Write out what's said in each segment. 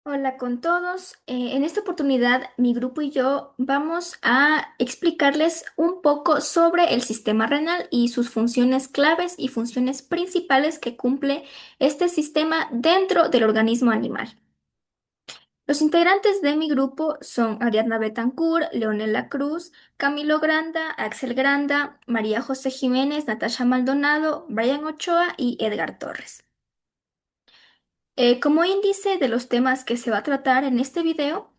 Hola con todos. En esta oportunidad, mi grupo y yo vamos a explicarles un poco sobre el sistema renal y sus funciones claves y funciones principales que cumple este sistema dentro del organismo animal. Los integrantes de mi grupo son Ariadna Betancourt, Leonela Cruz, Camilo Granda, Axel Granda, María José Jiménez, Natasha Maldonado, Brian Ochoa y Edgar Torres. Como índice de los temas que se va a tratar en este video,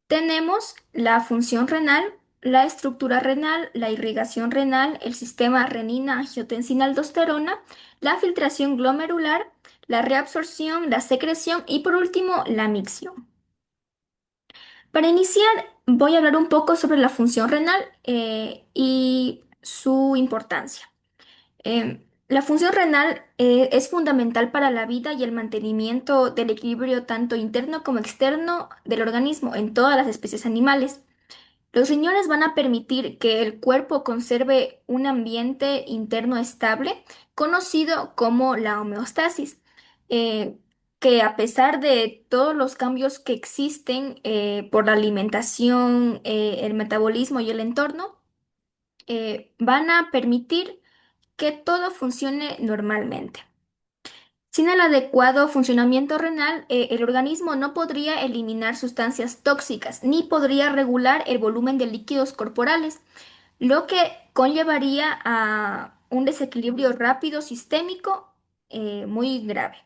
tenemos la función renal, la estructura renal, la irrigación renal, el sistema renina-angiotensina-aldosterona, la filtración glomerular, la reabsorción, la secreción y por último la micción. Para iniciar, voy a hablar un poco sobre la función renal y su importancia. La función renal es fundamental para la vida y el mantenimiento del equilibrio tanto interno como externo del organismo en todas las especies animales. Los riñones van a permitir que el cuerpo conserve un ambiente interno estable, conocido como la homeostasis, eh, que a pesar de todos los cambios que existen por la alimentación, el metabolismo y el entorno, van a permitir que todo funcione normalmente. Sin el adecuado funcionamiento renal, el organismo no podría eliminar sustancias tóxicas ni podría regular el volumen de líquidos corporales, lo que conllevaría a un desequilibrio rápido sistémico muy grave.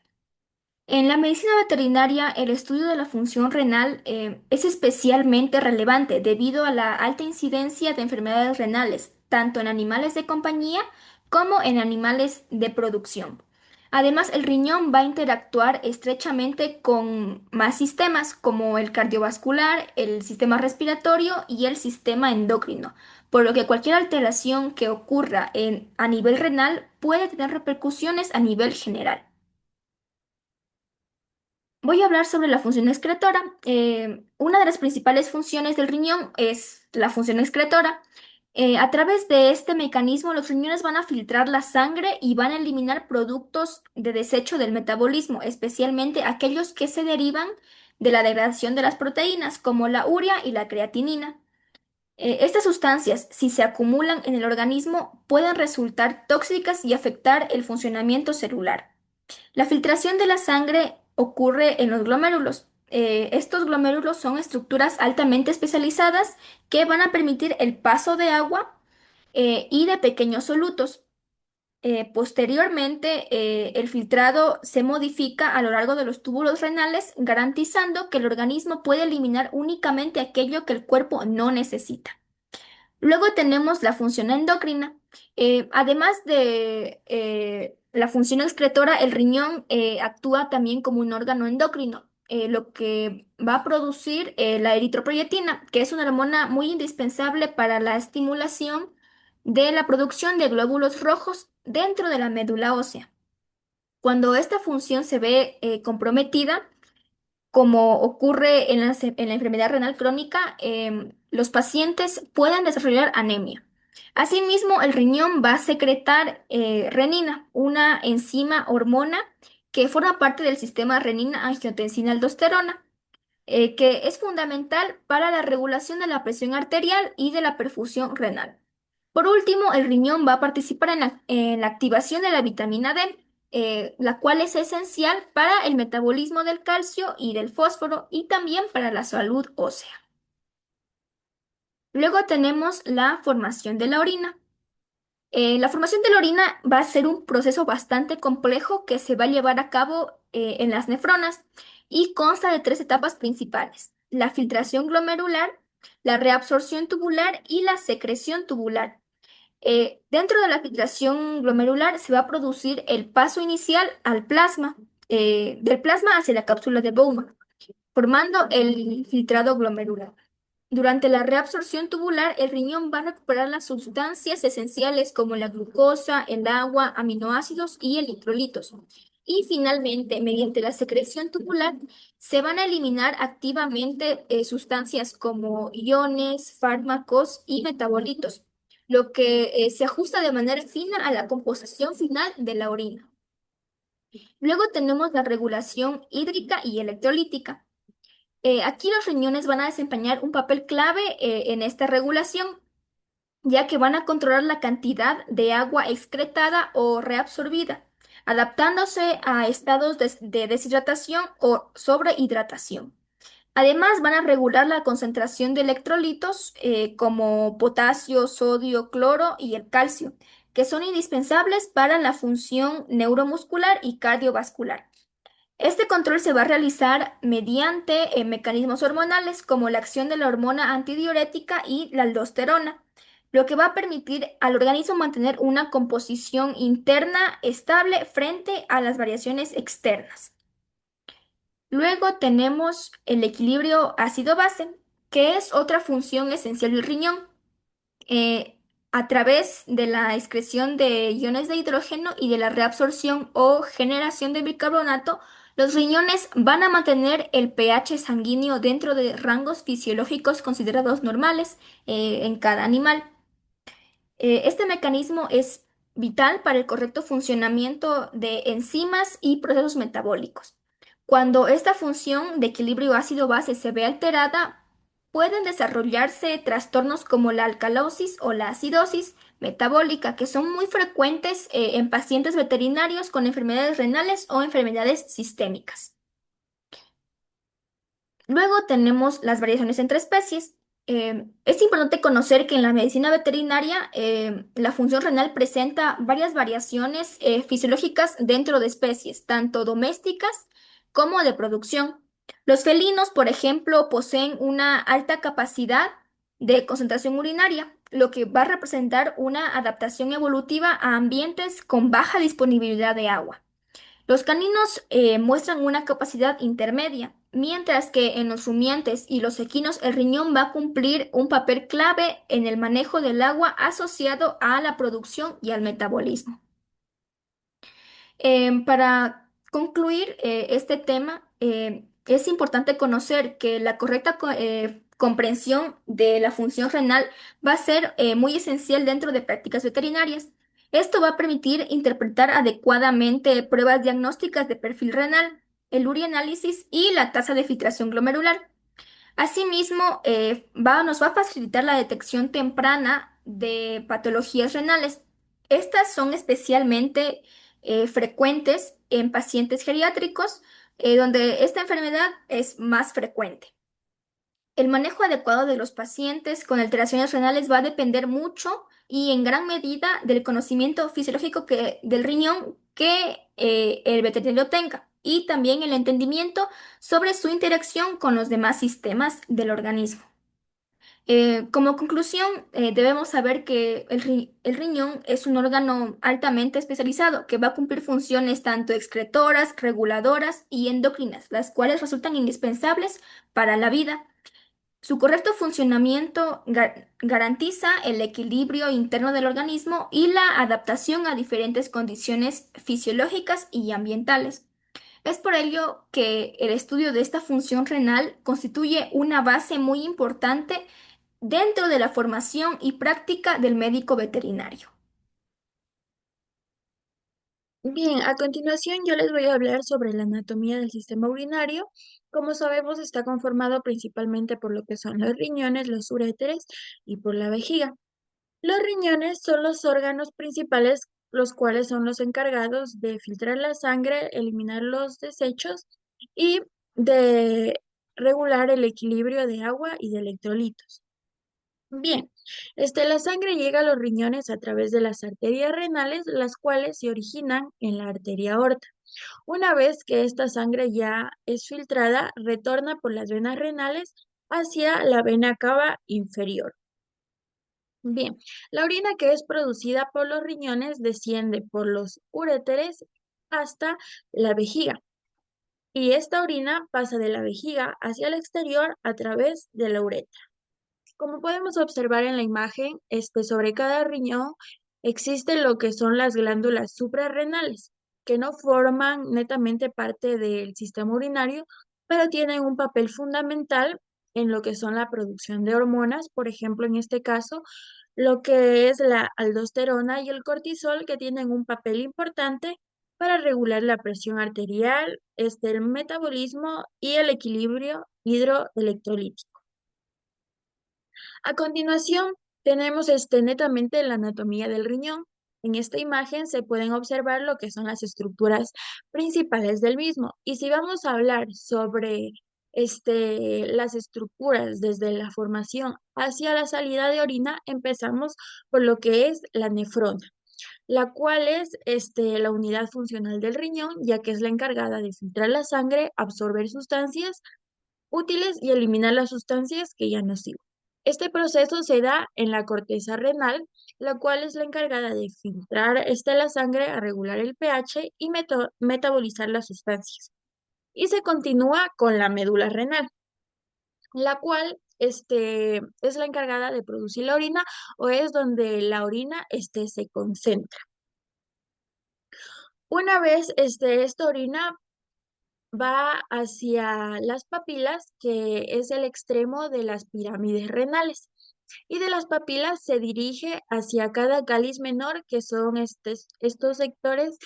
En la medicina veterinaria, el estudio de la función renal es especialmente relevante debido a la alta incidencia de enfermedades renales, tanto en animales de compañía como en animales de producción. Además, el riñón va a interactuar estrechamente con más sistemas como el cardiovascular, el sistema respiratorio y el sistema endocrino, por lo que cualquier alteración que ocurra a nivel renal puede tener repercusiones a nivel general. Voy a hablar sobre la función excretora. Una de las principales funciones del riñón es la función excretora. A través de este mecanismo, los riñones van a filtrar la sangre y van a eliminar productos de desecho del metabolismo, especialmente aquellos que se derivan de la degradación de las proteínas, como la urea y la creatinina. Estas sustancias, si se acumulan en el organismo, pueden resultar tóxicas y afectar el funcionamiento celular. La filtración de la sangre ocurre en los glomérulos. Estos glomérulos son estructuras altamente especializadas que van a permitir el paso de agua y de pequeños solutos. Posteriormente, el filtrado se modifica a lo largo de los túbulos renales, garantizando que el organismo puede eliminar únicamente aquello que el cuerpo no necesita. Luego tenemos la función endocrina. Además de la función excretora, el riñón actúa también como un órgano endocrino, lo que va a producir la eritropoyetina, que es una hormona muy indispensable para la estimulación de la producción de glóbulos rojos dentro de la médula ósea. Cuando esta función se ve comprometida, como ocurre en la enfermedad renal crónica, los pacientes pueden desarrollar anemia. Asimismo, el riñón va a secretar renina, una enzima hormona que forma parte del sistema renina-angiotensina-aldosterona, que es fundamental para la regulación de la presión arterial y de la perfusión renal. Por último, el riñón va a participar en la activación de la vitamina D, la cual es esencial para el metabolismo del calcio y del fósforo y también para la salud ósea. Luego tenemos la formación de la orina. La formación de la orina va a ser un proceso bastante complejo que se va a llevar a cabo en las nefronas y consta de tres etapas principales: la filtración glomerular, la reabsorción tubular y la secreción tubular. Dentro de la filtración glomerular se va a producir el paso inicial al plasma, del plasma hacia la cápsula de Bowman, formando el filtrado glomerular. Durante la reabsorción tubular, el riñón va a recuperar las sustancias esenciales como la glucosa, el agua, aminoácidos y electrolitos. Y finalmente, mediante la secreción tubular, se van a eliminar activamente sustancias como iones, fármacos y metabolitos, lo que se ajusta de manera fina a la composición final de la orina. Luego tenemos la regulación hídrica y electrolítica. Aquí los riñones van a desempeñar un papel clave en esta regulación, ya que van a controlar la cantidad de agua excretada o reabsorbida, adaptándose a estados de deshidratación o sobrehidratación. Además, van a regular la concentración de electrolitos como potasio, sodio, cloro y el calcio, que son indispensables para la función neuromuscular y cardiovascular. Este control se va a realizar mediante mecanismos hormonales como la acción de la hormona antidiurética y la aldosterona, lo que va a permitir al organismo mantener una composición interna estable frente a las variaciones externas. Luego tenemos el equilibrio ácido-base, que es otra función esencial del riñón. eh, a través de la excreción de iones de hidrógeno y de la reabsorción o generación de bicarbonato, los riñones van a mantener el pH sanguíneo dentro de rangos fisiológicos considerados normales en cada animal. Este mecanismo es vital para el correcto funcionamiento de enzimas y procesos metabólicos. Cuando esta función de equilibrio ácido-base se ve alterada, pueden desarrollarse trastornos como la alcalosis o la acidosis metabólica, que son muy frecuentes en pacientes veterinarios con enfermedades renales o enfermedades sistémicas. Luego tenemos las variaciones entre especies. Es importante conocer que en la medicina veterinaria la función renal presenta varias variaciones fisiológicas dentro de especies, tanto domésticas como de producción. Los felinos, por ejemplo, poseen una alta capacidad de concentración urinaria, lo que va a representar una adaptación evolutiva a ambientes con baja disponibilidad de agua. Los caninos muestran una capacidad intermedia, mientras que en los rumiantes y los equinos el riñón va a cumplir un papel clave en el manejo del agua asociado a la producción y al metabolismo. Para concluir este tema, es importante conocer que la correcta comprensión de la función renal va a ser muy esencial dentro de prácticas veterinarias. Esto va a permitir interpretar adecuadamente pruebas diagnósticas de perfil renal, el urianálisis y la tasa de filtración glomerular. Asimismo, nos va a facilitar la detección temprana de patologías renales. Estas son especialmente frecuentes en pacientes geriátricos, donde esta enfermedad es más frecuente. El manejo adecuado de los pacientes con alteraciones renales va a depender mucho y en gran medida del conocimiento fisiológico del riñón que el veterinario tenga y también el entendimiento sobre su interacción con los demás sistemas del organismo. Como conclusión, debemos saber que el riñón es un órgano altamente especializado que va a cumplir funciones tanto excretoras, reguladoras y endocrinas, las cuales resultan indispensables para la vida. Su correcto funcionamiento garantiza el equilibrio interno del organismo y la adaptación a diferentes condiciones fisiológicas y ambientales. Es por ello que el estudio de esta función renal constituye una base muy importante dentro de la formación y práctica del médico veterinario. Bien, a continuación yo les voy a hablar sobre la anatomía del sistema urinario. Como sabemos, está conformado principalmente por lo que son los riñones, los uréteres y por la vejiga. Los riñones son los órganos principales, los cuales son los encargados de filtrar la sangre, eliminar los desechos y de regular el equilibrio de agua y de electrolitos. Bien, la sangre llega a los riñones a través de las arterias renales, las cuales se originan en la arteria aorta. Una vez que esta sangre ya es filtrada, retorna por las venas renales hacia la vena cava inferior. Bien, la orina que es producida por los riñones desciende por los uréteres hasta la vejiga. Y esta orina pasa de la vejiga hacia el exterior a través de la uretra. Como podemos observar en la imagen, sobre cada riñón existen lo que son las glándulas suprarrenales, que no forman netamente parte del sistema urinario, pero tienen un papel fundamental en lo que son la producción de hormonas, por ejemplo, en este caso, lo que es la aldosterona y el cortisol, que tienen un papel importante para regular la presión arterial, el metabolismo y el equilibrio hidroelectrolítico. A continuación, tenemos netamente la anatomía del riñón. En esta imagen se pueden observar lo que son las estructuras principales del mismo. Y si vamos a hablar sobre las estructuras desde la formación hacia la salida de orina, empezamos por lo que es la nefrona, la cual es la unidad funcional del riñón, ya que es la encargada de filtrar la sangre, absorber sustancias útiles y eliminar las sustancias que ya no sirven. Este proceso se da en la corteza renal, la cual es la encargada de filtrar la sangre, a regular el pH y metabolizar las sustancias. Y se continúa con la médula renal, la cual es la encargada de producir la orina o es donde la orina se concentra. Una vez esta orina va hacia las papilas, que es el extremo de las pirámides renales, y de las papilas se dirige hacia cada cáliz menor, que son estos sectores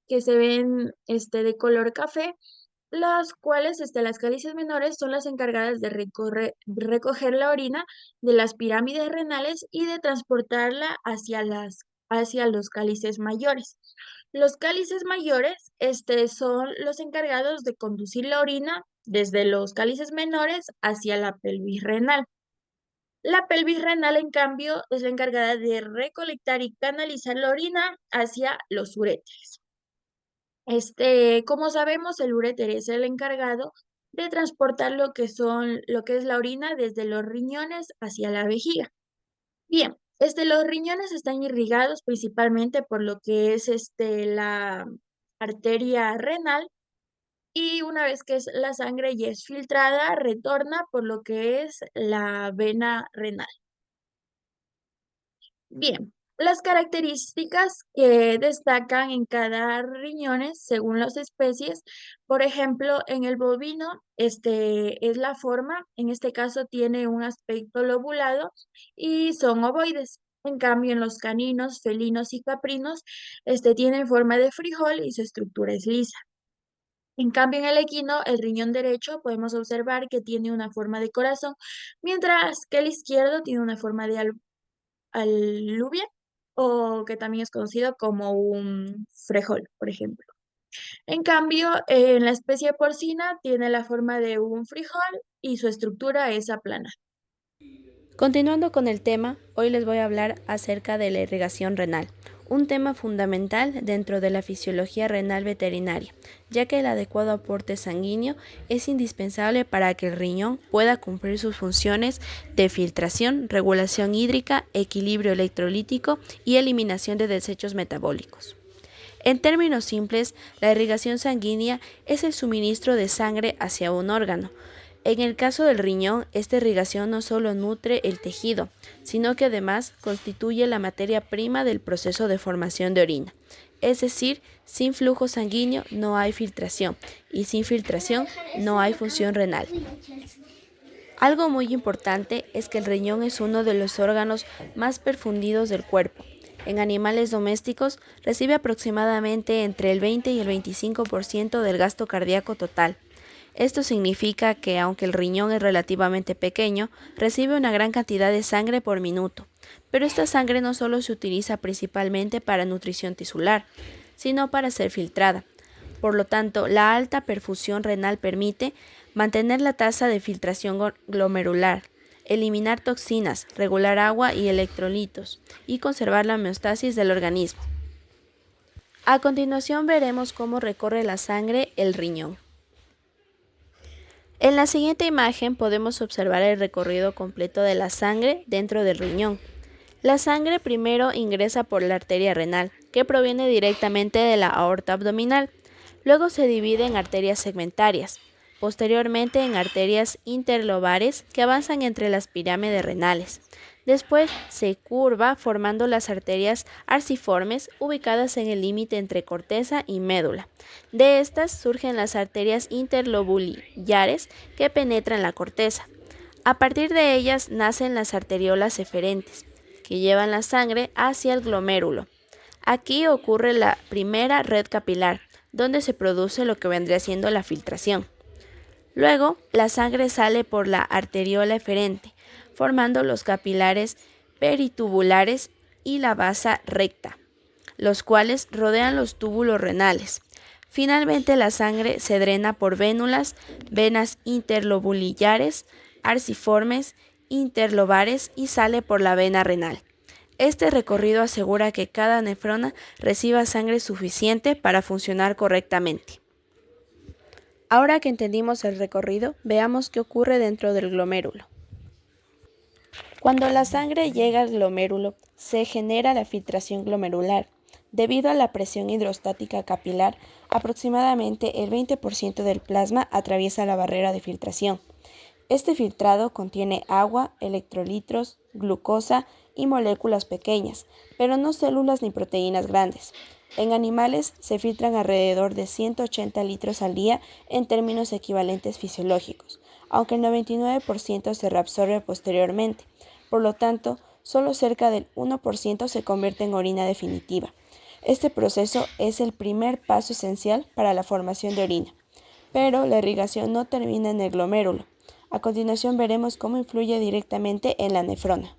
que se ven de color café, las cuales las cálices menores son las encargadas de recoger la orina de las pirámides renales y de transportarla hacia los cálices mayores. Los cálices mayores, son los encargados de conducir la orina desde los cálices menores hacia la pelvis renal. La pelvis renal, en cambio, es la encargada de recolectar y canalizar la orina hacia los uréteres. Como sabemos, el uréter es el encargado de transportar lo que es la orina desde los riñones hacia la vejiga. Bien, los riñones están irrigados principalmente por lo que es la arteria renal, y una vez que la sangre ya es filtrada, retorna por lo que es la vena renal. Bien, las características que destacan en cada riñones según las especies, por ejemplo, en el bovino, es la forma, en este caso tiene un aspecto lobulado y son ovoides. En cambio, en los caninos, felinos y caprinos, tienen forma de frijol y su estructura es lisa. En cambio, en el equino, el riñón derecho, podemos observar que tiene una forma de corazón, mientras que el izquierdo tiene una forma de alubia, o que también es conocido como un frejol, por ejemplo. En cambio, en la especie porcina tiene la forma de un frijol y su estructura es aplana. Continuando con el tema, hoy les voy a hablar acerca de la irrigación renal, un tema fundamental dentro de la fisiología renal veterinaria, ya que el adecuado aporte sanguíneo es indispensable para que el riñón pueda cumplir sus funciones de filtración, regulación hídrica, equilibrio electrolítico y eliminación de desechos metabólicos. En términos simples, la irrigación sanguínea es el suministro de sangre hacia un órgano. En el caso del riñón, esta irrigación no solo nutre el tejido, sino que además constituye la materia prima del proceso de formación de orina. Es decir, sin flujo sanguíneo no hay filtración y sin filtración no hay función renal. Algo muy importante es que el riñón es uno de los órganos más perfundidos del cuerpo. En animales domésticos recibe aproximadamente entre el 20 y el 25% del gasto cardíaco total. Esto significa que, aunque el riñón es relativamente pequeño, recibe una gran cantidad de sangre por minuto. Pero esta sangre no solo se utiliza principalmente para nutrición tisular, sino para ser filtrada. Por lo tanto, la alta perfusión renal permite mantener la tasa de filtración glomerular, eliminar toxinas, regular agua y electrolitos, y conservar la homeostasis del organismo. A continuación veremos cómo recorre la sangre el riñón. En la siguiente imagen podemos observar el recorrido completo de la sangre dentro del riñón. La sangre primero ingresa por la arteria renal, que proviene directamente de la aorta abdominal. Luego se divide en arterias segmentarias, posteriormente en arterias interlobares que avanzan entre las pirámides renales. Después se curva formando las arterias arciformes ubicadas en el límite entre corteza y médula. De estas surgen las arterias interlobulares que penetran la corteza. A partir de ellas nacen las arteriolas eferentes, que llevan la sangre hacia el glomérulo. Aquí ocurre la primera red capilar, donde se produce lo que vendría siendo la filtración. Luego, la sangre sale por la arteriola eferente, formando los capilares peritubulares y la vasa recta, los cuales rodean los túbulos renales. Finalmente, la sangre se drena por vénulas, venas interlobulillares, arciformes, interlobares y sale por la vena renal. Este recorrido asegura que cada nefrona reciba sangre suficiente para funcionar correctamente. Ahora que entendimos el recorrido, veamos qué ocurre dentro del glomérulo. Cuando la sangre llega al glomérulo, se genera la filtración glomerular. Debido a la presión hidrostática capilar, aproximadamente el 20% del plasma atraviesa la barrera de filtración. Este filtrado contiene agua, electrolitos, glucosa y moléculas pequeñas, pero no células ni proteínas grandes. En animales se filtran alrededor de 180 litros al día en términos equivalentes fisiológicos, aunque el 99% se reabsorbe posteriormente. Por lo tanto, solo cerca del 1% se convierte en orina definitiva. Este proceso es el primer paso esencial para la formación de orina. Pero la irrigación no termina en el glomérulo. A continuación veremos cómo influye directamente en la nefrona.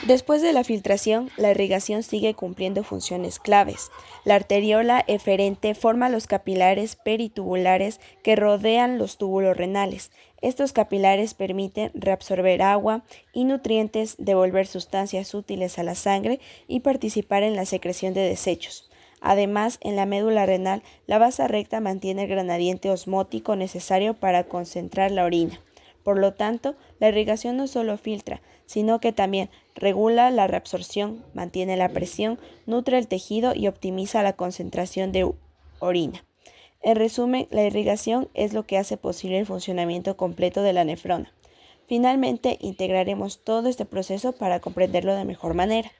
Después de la filtración, la irrigación sigue cumpliendo funciones claves. La arteriola eferente forma los capilares peritubulares que rodean los túbulos renales. Estos capilares permiten reabsorber agua y nutrientes, devolver sustancias útiles a la sangre y participar en la secreción de desechos. Además, en la médula renal, la vasa recta mantiene el gradiente osmótico necesario para concentrar la orina. Por lo tanto, la irrigación no solo filtra, sino que también regula la reabsorción, mantiene la presión, nutre el tejido y optimiza la concentración de orina. En resumen, la irrigación es lo que hace posible el funcionamiento completo de la nefrona. Finalmente, integraremos todo este proceso para comprenderlo de mejor manera.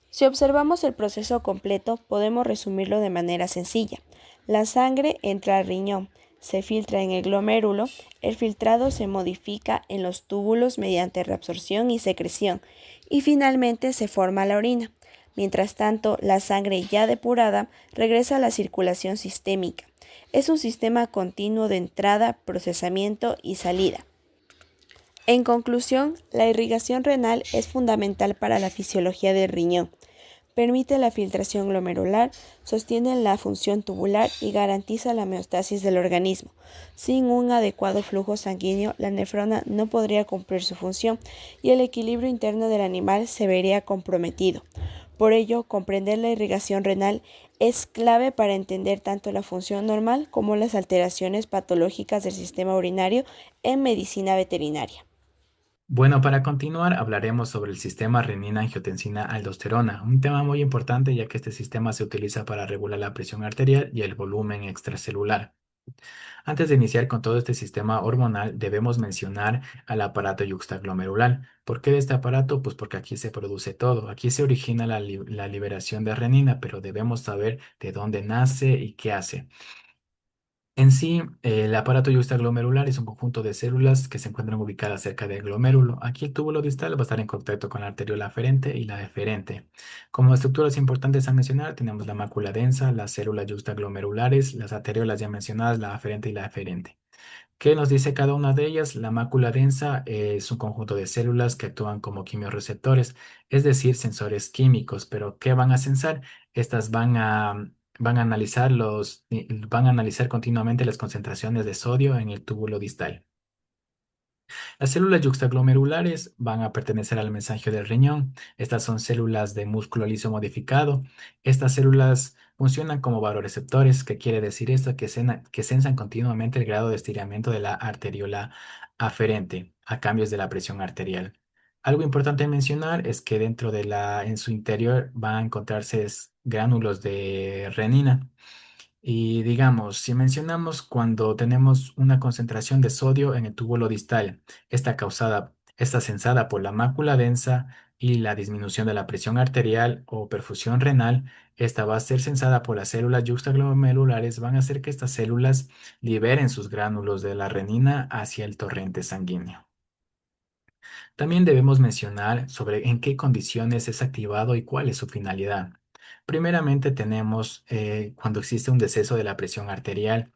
Si observamos el proceso completo, podemos resumirlo de manera sencilla. La sangre entra al riñón, se filtra en el glomérulo, el filtrado se modifica en los túbulos mediante reabsorción y secreción, y finalmente se forma la orina. Mientras tanto, la sangre ya depurada regresa a la circulación sistémica. Es un sistema continuo de entrada, procesamiento y salida. En conclusión, la irrigación renal es fundamental para la fisiología del riñón. Permite la filtración glomerular, sostiene la función tubular y garantiza la homeostasis del organismo. Sin un adecuado flujo sanguíneo, la nefrona no podría cumplir su función y el equilibrio interno del animal se vería comprometido. Por ello, comprender la irrigación renal es clave para entender tanto la función normal como las alteraciones patológicas del sistema urinario en medicina veterinaria. Bueno, para continuar hablaremos sobre el sistema renina-angiotensina-aldosterona, un tema muy importante ya que este sistema se utiliza para regular la presión arterial y el volumen extracelular. Antes de iniciar con todo este sistema hormonal, debemos mencionar al aparato yuxtaglomerular. ¿Por qué de este aparato? Pues porque aquí se produce todo. Aquí se origina la liberación de renina, pero debemos saber de dónde nace y qué hace. En sí, el aparato yuxtaglomerular es un conjunto de células que se encuentran ubicadas cerca del glomérulo. Aquí el túbulo distal va a estar en contacto con la arteriola aferente y la eferente. Como estructuras importantes a mencionar, tenemos la mácula densa, las células yuxtaglomerulares, las arteriolas ya mencionadas, la aferente y la eferente. ¿Qué nos dice cada una de ellas? La mácula densa es un conjunto de células que actúan como quimiorreceptores, es decir, sensores químicos, pero ¿qué van a sensar? Estas van a analizar van a analizar continuamente las concentraciones de sodio en el túbulo distal. Las células yuxtaglomerulares van a pertenecer al mensaje del riñón. Estas son células de músculo liso modificado. Estas células funcionan como varoreceptores. ¿Qué quiere decir esto? Que sensan continuamente el grado de estiramiento de la arteriola aferente a cambios de la presión arterial. Algo importante mencionar es que en su interior van a encontrarse gránulos de renina. Y digamos, si mencionamos cuando tenemos una concentración de sodio en el túbulo distal, esta sensada por la mácula densa y la disminución de la presión arterial o perfusión renal, esta va a ser sensada por las células yuxtaglomerulares, van a hacer que estas células liberen sus gránulos de la renina hacia el torrente sanguíneo. También debemos mencionar sobre en qué condiciones es activado y cuál es su finalidad. Primeramente tenemos cuando existe un deceso de la presión arterial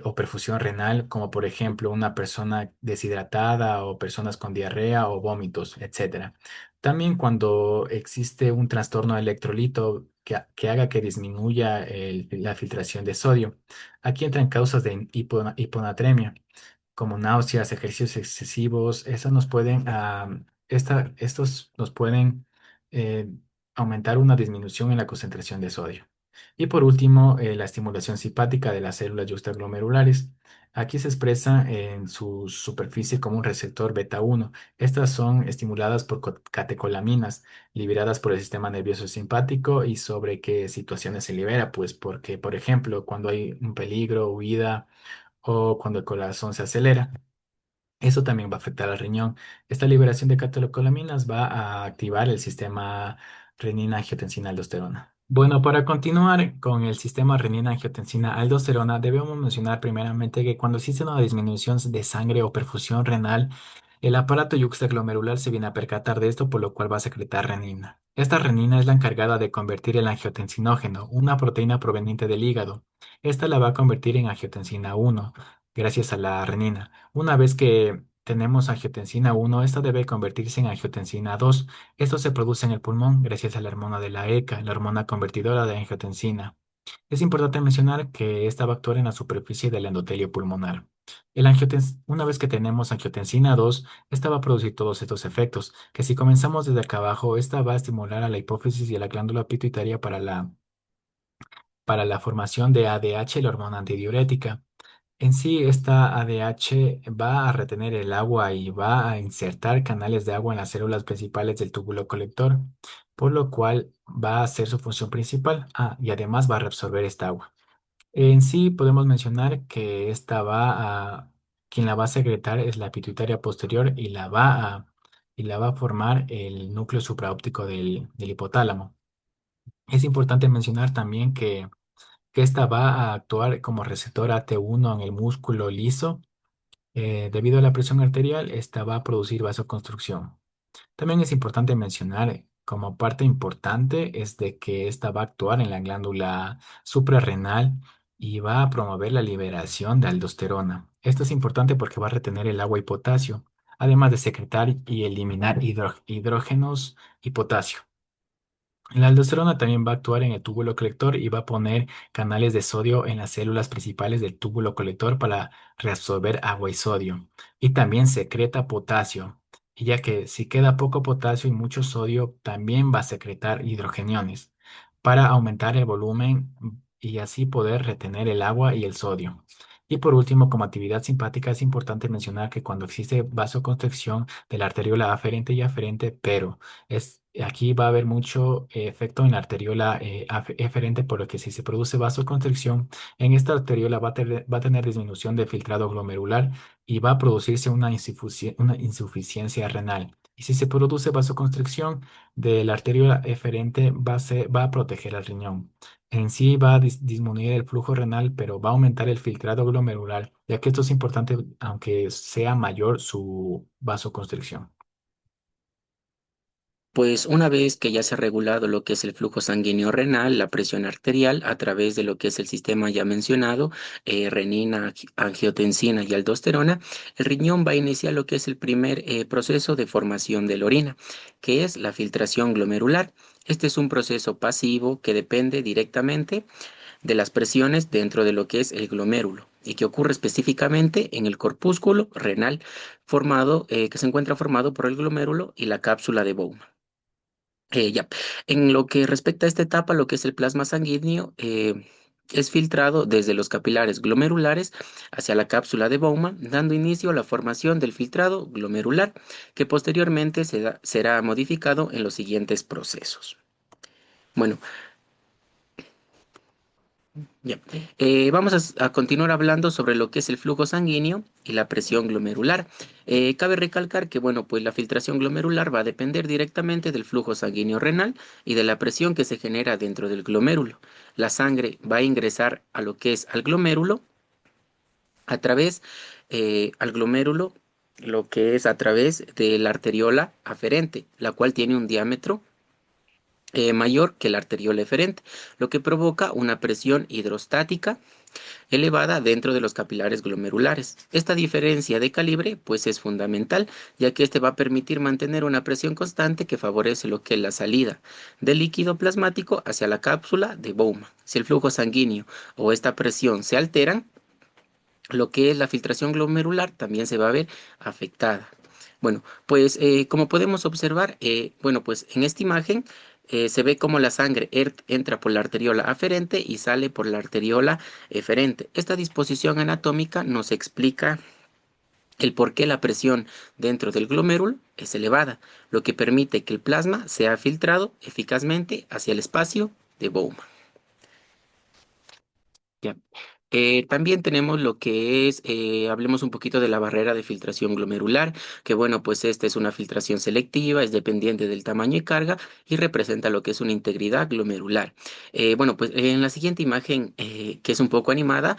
o perfusión renal, como por ejemplo una persona deshidratada o personas con diarrea o vómitos, etcétera. También cuando existe un trastorno de electrolito que haga que disminuya la filtración de sodio. Aquí entran causas de hiponatremia como náuseas, ejercicios excesivos, estos nos pueden, estos nos pueden eh, aumentar una disminución en la concentración de sodio. Y por último, la estimulación simpática de las células juxtaglomerulares. Aquí se expresa en su superficie como un receptor beta 1. Estas son estimuladas por catecolaminas liberadas por el sistema nervioso simpático y sobre qué situaciones se libera, pues porque, por ejemplo, cuando hay un peligro, huida o cuando el corazón se acelera. Eso también va a afectar al riñón. Esta liberación de catecolaminas va a activar el sistema renina-angiotensina-aldosterona. Bueno, para continuar con el sistema renina-angiotensina-aldosterona, debemos mencionar primeramente que cuando existe una disminución de sangre o perfusión renal, el aparato yuxtaglomerular se viene a percatar de esto, por lo cual va a secretar renina. Esta renina es la encargada de convertir el angiotensinógeno, una proteína proveniente del hígado. Esta la va a convertir en angiotensina 1, gracias a la renina. Una vez que tenemos angiotensina 1, esta debe convertirse en angiotensina 2. Esto se produce en el pulmón gracias a la hormona de la ECA, la hormona convertidora de angiotensina. Es importante mencionar que esta va a actuar en la superficie del endotelio pulmonar. Una vez que tenemos angiotensina 2, esta va a producir todos estos efectos, que si comenzamos desde acá abajo, esta va a estimular a la hipófisis y a la glándula pituitaria para la formación de ADH, la hormona antidiurética. En sí, esta ADH va a retener el agua y va a insertar canales de agua en las células principales del túbulo colector, por lo cual va a hacer su función principal. Y además va a reabsorber esta agua. En sí, podemos mencionar que quien la va a secretar es la pituitaria posterior y la va a formar el núcleo supraóptico del hipotálamo. Es importante mencionar también que esta va a actuar como receptor AT1 en el músculo liso. Debido a la presión arterial, esta va a producir vasoconstrucción. También es importante mencionar, como parte importante, es de que esta va a actuar en la glándula suprarrenal y va a promover la liberación de aldosterona. Esto es importante porque va a retener el agua y potasio, además de secretar y eliminar hidrógenos y potasio. La aldosterona también va a actuar en el túbulo colector y va a poner canales de sodio en las células principales del túbulo colector para reabsorber agua y sodio. Y también secreta potasio, y ya que si queda poco potasio y mucho sodio, también va a secretar hidrogeniones para aumentar el volumen y así poder retener el agua y el sodio. Y por último, como actividad simpática, es importante mencionar que cuando existe vasoconstricción de la arteriola aferente y aferente, pero aquí va a haber mucho efecto en la arteriola eferente, por lo que si se produce vasoconstricción, en esta arteriola va a tener disminución de filtrado glomerular y va a producirse una insuficiencia renal. Y si se produce vasoconstricción de la arteriola eferente, va a proteger al riñón. En sí va a disminuir el flujo renal, pero va a aumentar el filtrado glomerular, ya que esto es importante aunque sea mayor su vasoconstricción. Pues una vez que ya se ha regulado lo que es el flujo sanguíneo renal, la presión arterial a través de lo que es el sistema ya mencionado, renina, angiotensina y aldosterona, el riñón va a iniciar lo que es el primer proceso de formación de la orina, que es la filtración glomerular. Este es un proceso pasivo que depende directamente de las presiones dentro de lo que es el glomérulo y que ocurre específicamente en el corpúsculo renal formado, que se encuentra formado por el glomérulo y la cápsula de Bowman. Ya. En lo que respecta a esta etapa, lo que es el plasma sanguíneo, es filtrado desde los capilares glomerulares hacia la cápsula de Bowman, dando inicio a la formación del filtrado glomerular, que posteriormente será modificado en los siguientes procesos. Bueno, ya. Vamos a continuar hablando sobre lo que es el flujo sanguíneo y la presión glomerular. Cabe recalcar que, bueno, pues la filtración glomerular va a depender directamente del flujo sanguíneo renal y de la presión que se genera dentro del glomérulo. La sangre va a ingresar a lo que es al glomérulo a través al glomérulo lo que es a través de la arteriola aferente, la cual tiene un diámetro mayor que la arteriola eferente, lo que provoca una presión hidrostática elevada dentro de los capilares glomerulares. Esta diferencia de calibre pues es fundamental, ya que este va a permitir mantener una presión constante que favorece lo que es la salida del líquido plasmático hacia la cápsula de Bowman. Si el flujo sanguíneo o esta presión se alteran, lo que es la filtración glomerular también se va a ver afectada. Bueno, pues como podemos observar, bueno, pues en esta imagen se ve como la sangre entra por la arteriola aferente y sale por la arteriola eferente. Esta disposición anatómica nos explica el por qué la presión dentro del glomérulo es elevada, lo que permite que el plasma sea filtrado eficazmente hacia el espacio de Bowman. Ya. También tenemos lo que es, hablemos un poquito de la barrera de filtración glomerular, que bueno, pues esta es una filtración selectiva, es dependiente del tamaño y carga y representa lo que es una integridad glomerular. Bueno, pues en la siguiente imagen, que es un poco animada,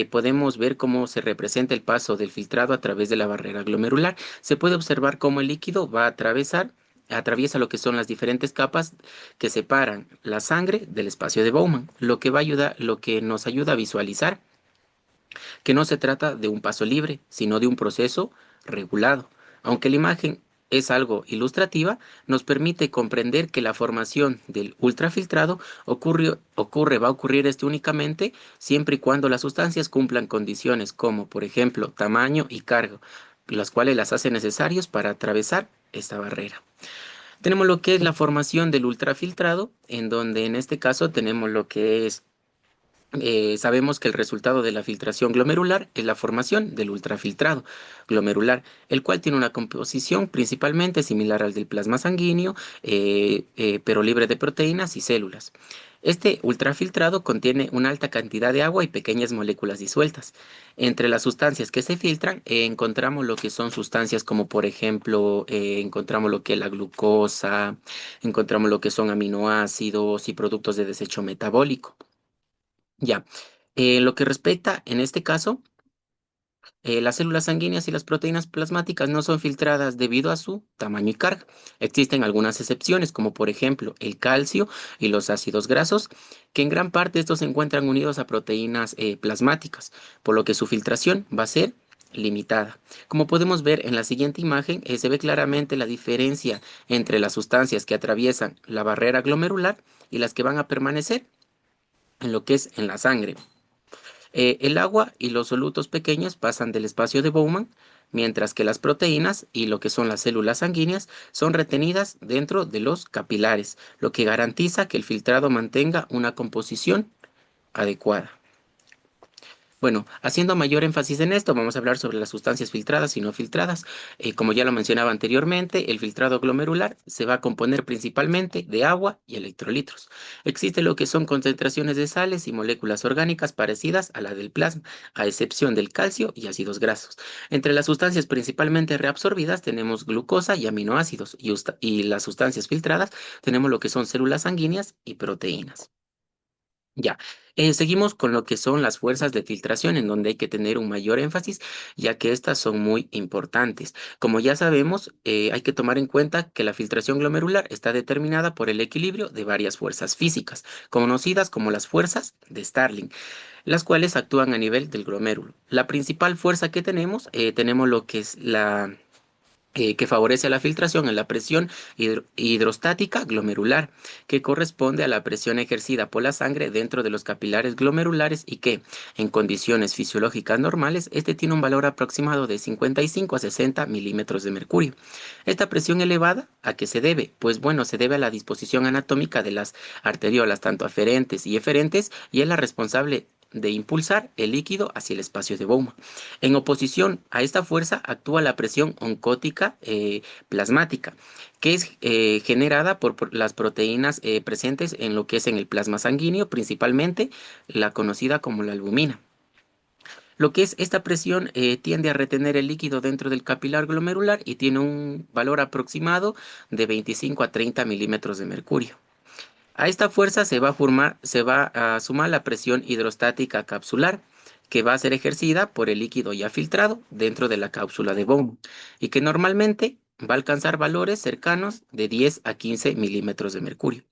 podemos ver cómo se representa el paso del filtrado a través de la barrera glomerular. Se puede observar cómo el líquido va a atraviesa lo que son las diferentes capas que separan la sangre del espacio de Bowman, lo que nos ayuda a visualizar que no se trata de un paso libre, sino de un proceso regulado. Aunque la imagen es algo ilustrativa, nos permite comprender que la formación del ultrafiltrado va a ocurrir únicamente siempre y cuando las sustancias cumplan condiciones como, por ejemplo, tamaño y carga, las cuales las hacen necesarios para atravesar esta barrera. Tenemos lo que es la formación del ultrafiltrado, en donde en este caso tenemos lo que es, sabemos que el resultado de la filtración glomerular es la formación del ultrafiltrado glomerular, el cual tiene una composición principalmente similar al del plasma sanguíneo, pero libre de proteínas y células. Este ultrafiltrado contiene una alta cantidad de agua y pequeñas moléculas disueltas. Entre las sustancias que se filtran, encontramos lo que son sustancias como, por ejemplo, encontramos lo que es la glucosa, encontramos lo que son aminoácidos y productos de desecho metabólico. Ya, lo que respecta en este caso, las células sanguíneas y las proteínas plasmáticas no son filtradas debido a su tamaño y carga. Existen algunas excepciones, como por ejemplo el calcio y los ácidos grasos, que en gran parte estos se encuentran unidos a proteínas plasmáticas, por lo que su filtración va a ser limitada. Como podemos ver en la siguiente imagen, se ve claramente la diferencia entre las sustancias que atraviesan la barrera glomerular y las que van a permanecer en lo que es en la sangre. El agua y los solutos pequeños pasan del espacio de Bowman, mientras que las proteínas y lo que son las células sanguíneas son retenidas dentro de los capilares, lo que garantiza que el filtrado mantenga una composición adecuada. Bueno, haciendo mayor énfasis en esto, vamos a hablar sobre las sustancias filtradas y no filtradas. Como ya lo mencionaba anteriormente, el filtrado glomerular se va a componer principalmente de agua y electrolitos. Existe lo que son concentraciones de sales y moléculas orgánicas parecidas a la del plasma, a excepción del calcio y ácidos grasos. Entre las sustancias principalmente reabsorbidas tenemos glucosa y aminoácidos, y las sustancias filtradas tenemos lo que son células sanguíneas y proteínas. Ya, seguimos con lo que son las fuerzas de filtración, en donde hay que tener un mayor énfasis, ya que estas son muy importantes. Como ya sabemos, hay que tomar en cuenta que la filtración glomerular está determinada por el equilibrio de varias fuerzas físicas, conocidas como las fuerzas de Starling, las cuales actúan a nivel del glomérulo. La principal fuerza que tenemos lo que es que favorece la filtración en la presión hidrostática glomerular, que corresponde a la presión ejercida por la sangre dentro de los capilares glomerulares y que, en condiciones fisiológicas normales, este tiene un valor aproximado de 55 a 60 milímetros de mercurio. Esta presión elevada, ¿a qué se debe? Pues bueno, se debe a la disposición anatómica de las arteriolas, tanto aferentes y eferentes, y es la responsable de impulsar el líquido hacia el espacio de Bowman. En oposición a esta fuerza actúa la presión oncótica plasmática, que es generada por las proteínas presentes en lo que es en el plasma sanguíneo, principalmente la conocida como la albumina. Lo que es esta presión tiende a retener el líquido dentro del capilar glomerular y tiene un valor aproximado de 25 a 30 milímetros de mercurio. A esta fuerza se va a sumar la presión hidrostática capsular, que va a ser ejercida por el líquido ya filtrado dentro de la cápsula de Bowman y que normalmente va a alcanzar valores cercanos de 10 a 15 milímetros de mercurio.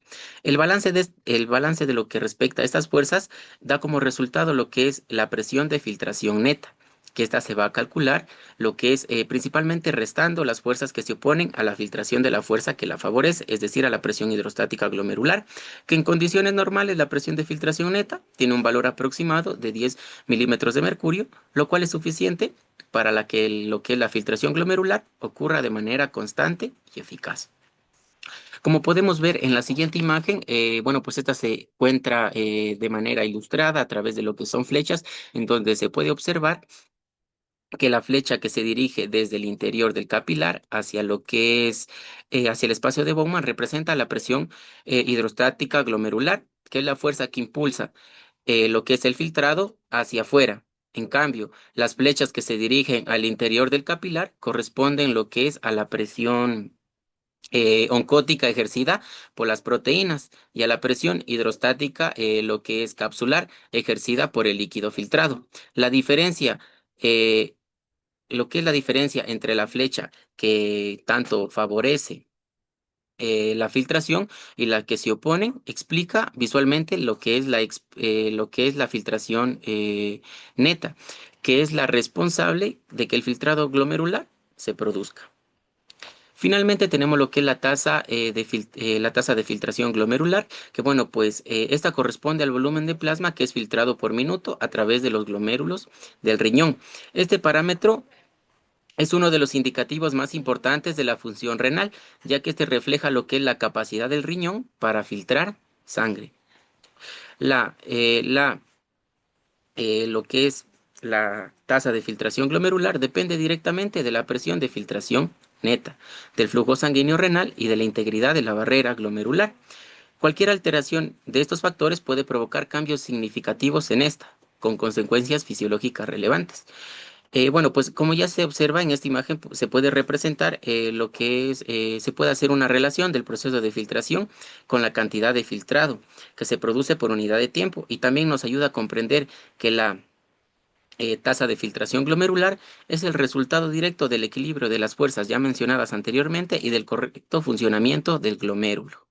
El balance de lo que respecta a estas fuerzas da como resultado lo que es la presión de filtración neta, que esta se va a calcular lo que es principalmente restando las fuerzas que se oponen a la filtración de la fuerza que la favorece, es decir, a la presión hidrostática glomerular, que en condiciones normales la presión de filtración neta tiene un valor aproximado de 10 milímetros de mercurio, lo cual es suficiente para lo que es la filtración glomerular ocurra de manera constante y eficaz. Como podemos ver en la siguiente imagen, bueno, pues esta se encuentra de manera ilustrada a través de lo que son flechas, en donde se puede observar que la flecha que se dirige desde el interior del capilar hacia lo que es hacia el espacio de Bowman representa la presión hidrostática glomerular, que es la fuerza que impulsa lo que es el filtrado hacia afuera. En cambio, las flechas que se dirigen al interior del capilar corresponden lo que es a la presión oncótica ejercida por las proteínas y a la presión hidrostática, lo que es capsular, ejercida por el líquido filtrado. La diferencia, eh, lo que es la diferencia entre la flecha que tanto favorece la filtración y la que se opone, explica visualmente lo que es lo que es la filtración neta, que es la responsable de que el filtrado glomerular se produzca. Finalmente tenemos lo que es la tasa de filtración glomerular, que bueno, pues esta corresponde al volumen de plasma que es filtrado por minuto a través de los glomérulos del riñón. Este parámetro es uno de los indicativos más importantes de la función renal, ya que este refleja lo que es la capacidad del riñón para filtrar sangre. La, eh, la lo que es la tasa de filtración glomerular depende directamente de la presión de filtración neta, del flujo sanguíneo renal y de la integridad de la barrera glomerular. Cualquier alteración de estos factores puede provocar cambios significativos en esta, con consecuencias fisiológicas relevantes. Bueno, pues como ya se observa en esta imagen, se puede representar lo que es, se puede hacer una relación del proceso de filtración con la cantidad de filtrado que se produce por unidad de tiempo y también nos ayuda a comprender que la tasa de filtración glomerular es el resultado directo del equilibrio de las fuerzas ya mencionadas anteriormente y del correcto funcionamiento del glomérulo.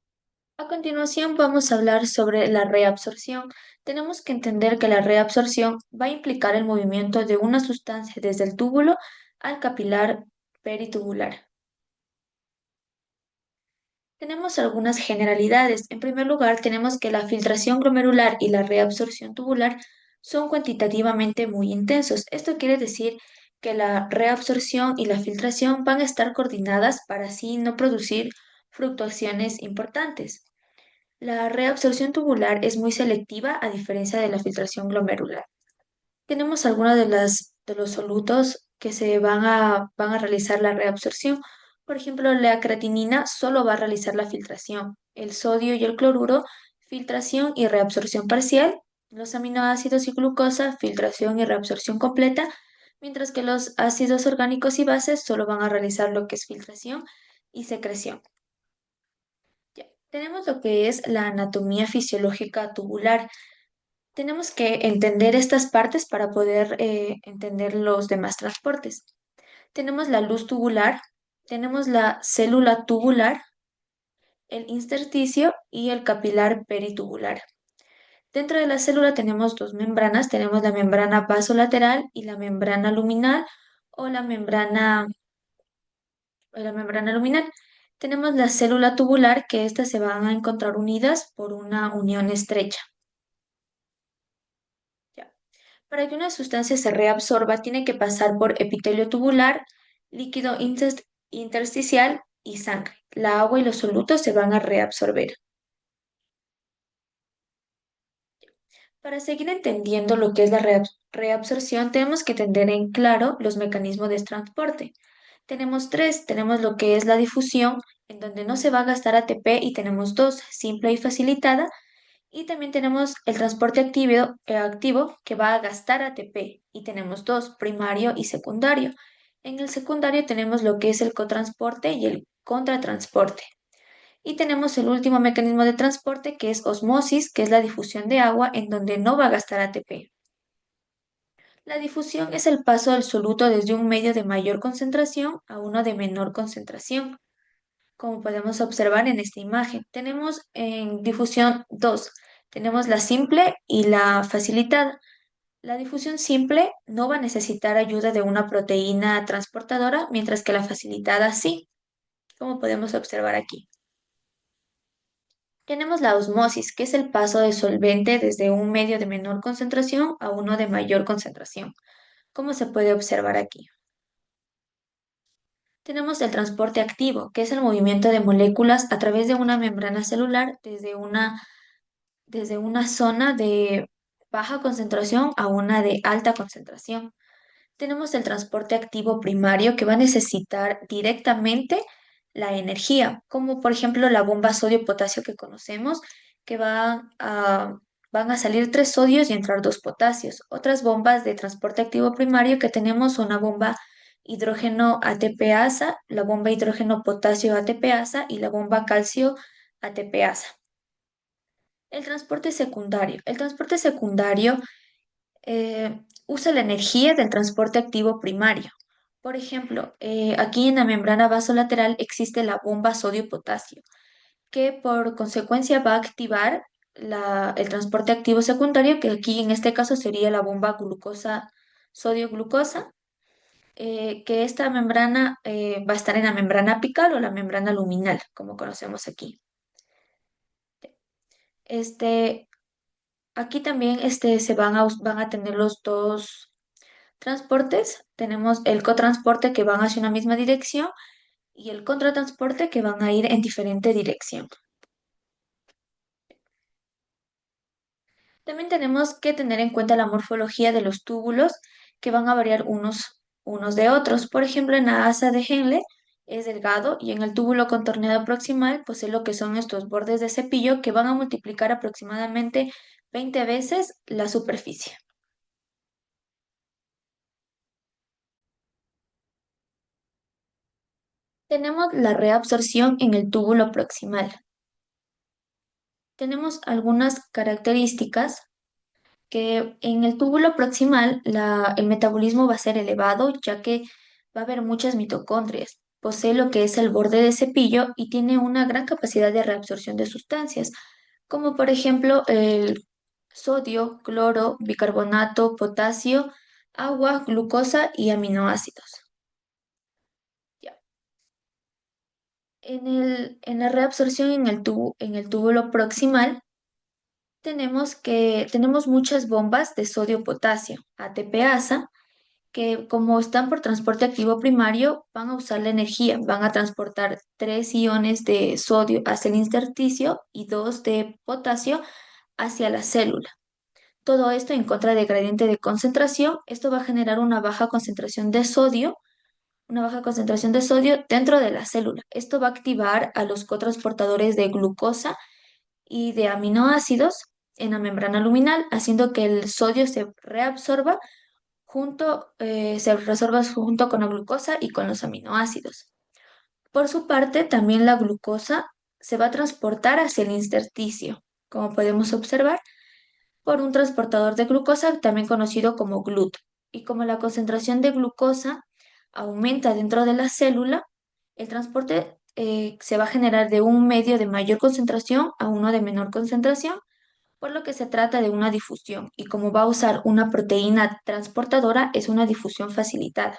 A continuación vamos a hablar sobre la reabsorción. Tenemos que entender que la reabsorción va a implicar el movimiento de una sustancia desde el túbulo al capilar peritubular. Tenemos algunas generalidades. En primer lugar, tenemos que la filtración glomerular y la reabsorción tubular son cuantitativamente muy intensos. Esto quiere decir que la reabsorción y la filtración van a estar coordinadas para así no producir fluctuaciones importantes. La reabsorción tubular es muy selectiva a diferencia de la filtración glomerular. Tenemos algunos de los solutos que van a realizar la reabsorción. Por ejemplo, la creatinina solo va a realizar la filtración. El sodio y el cloruro, filtración y reabsorción parcial. Los aminoácidos y glucosa, filtración y reabsorción completa. Mientras que los ácidos orgánicos y bases solo van a realizar lo que es filtración y secreción. Ya. Tenemos lo que es la anatomía fisiológica tubular. Tenemos que entender estas partes para poder entender los demás transportes. Tenemos la luz tubular, tenemos la célula tubular, el intersticio y el capilar peritubular. Dentro de la célula tenemos dos membranas, tenemos la membrana vasolateral y la membrana luminal o la membrana luminal. Tenemos la célula tubular, que estas se van a encontrar unidas por una unión estrecha. Ya. Para que una sustancia se reabsorba, tiene que pasar por epitelio tubular, líquido intersticial y sangre. La agua y los solutos se van a reabsorber. Para seguir entendiendo lo que es la reabsorción, tenemos que tener en claro los mecanismos de transporte. Tenemos tres, tenemos lo que es la difusión, en donde no se va a gastar ATP y tenemos dos, simple y facilitada, y también tenemos el transporte activo que va a gastar ATP y tenemos dos, primario y secundario. En el secundario tenemos lo que es el cotransporte y el contratransporte. Y tenemos el último mecanismo de transporte que es osmosis, que es la difusión de agua en donde no va a gastar ATP. La difusión es el paso del soluto desde un medio de mayor concentración a uno de menor concentración, como podemos observar en esta imagen. Tenemos en difusión dos, tenemos la simple y la facilitada. La difusión simple no va a necesitar ayuda de una proteína transportadora, mientras que la facilitada sí, como podemos observar aquí. Tenemos la osmosis, que es el paso del solvente desde un medio de menor concentración a uno de mayor concentración, como se puede observar aquí. Tenemos el transporte activo, que es el movimiento de moléculas a través de una membrana celular desde una zona de baja concentración a una de alta concentración. Tenemos el transporte activo primario que va a necesitar directamente la energía, como por ejemplo la bomba sodio-potasio que conocemos, que van a salir 3 sodios y entrar 2 potasios. Otras bombas de transporte activo primario que tenemos son la bomba hidrógeno ATPasa, la bomba hidrógeno potasio ATPasa y la bomba calcio ATPasa. El transporte secundario. El transporte secundario usa la energía del transporte activo primario. Por ejemplo, aquí en la membrana vasolateral existe la bomba sodio-potasio, que por consecuencia va a activar el transporte activo secundario, que aquí en este caso sería la bomba glucosa, sodio-glucosa, que esta membrana va a estar en la membrana apical o la membrana luminal, como conocemos aquí. Este, Aquí también van a tener los dos transportes. Tenemos el cotransporte que van hacia una misma dirección y el contratransporte que van a ir en diferente dirección. También tenemos que tener en cuenta la morfología de los túbulos que van a variar unos de otros. Por ejemplo, en la asa de Henle es delgado y en el túbulo contorneado proximal posee lo que son estos bordes de cepillo que van a multiplicar aproximadamente 20 veces la superficie. Tenemos la reabsorción en el túbulo proximal. Tenemos algunas características que en el túbulo proximal el metabolismo va a ser elevado ya que va a haber muchas mitocondrias. Posee lo que es el borde de cepillo y tiene una gran capacidad de reabsorción de sustancias, como por ejemplo el sodio, cloro, bicarbonato, potasio, agua, glucosa y aminoácidos. Ya. En la reabsorción en el túbulo proximal, tenemos muchas bombas de sodio-potasio, ATPasa, que como están por transporte activo primario, van a usar la energía, van a transportar 3 iones de sodio hacia el intersticio y 2 de potasio hacia la célula. Todo esto en contra del gradiente de concentración. Esto va a generar una baja concentración de sodio dentro de la célula. Esto va a activar a los cotransportadores de glucosa y de aminoácidos en la membrana luminal, haciendo que el sodio se resorba junto con la glucosa y con los aminoácidos. Por su parte, también la glucosa se va a transportar hacia el intersticio, como podemos observar, por un transportador de glucosa, también conocido como GLUT. Y como la concentración de glucosa aumenta dentro de la célula, el transporte se va a generar de un medio de mayor concentración a uno de menor concentración, por lo que se trata de una difusión. Y como va a usar una proteína transportadora, es una difusión facilitada.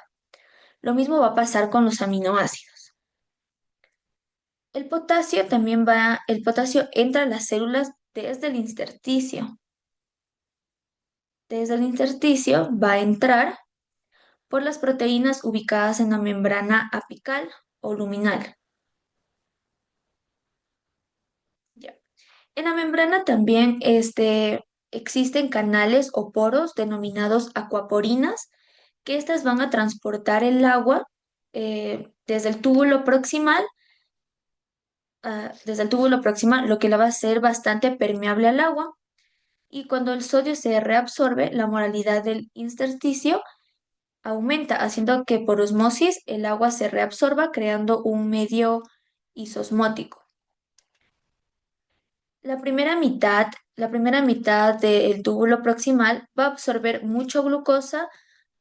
Lo mismo va a pasar con los aminoácidos. El potasio entra a las células desde el intersticio. Desde el intersticio va a entrar por las proteínas ubicadas en la membrana apical o luminal. Ya. En la membrana también existen canales o poros denominados acuaporinas, que estas van a transportar el agua desde el túbulo proximal, lo que la va a hacer bastante permeable al agua. Y cuando el sodio se reabsorbe, la moralidad del intersticio aumenta, haciendo que por osmosis el agua se reabsorba, creando un medio isosmótico. La primera mitad del túbulo proximal va a absorber mucho glucosa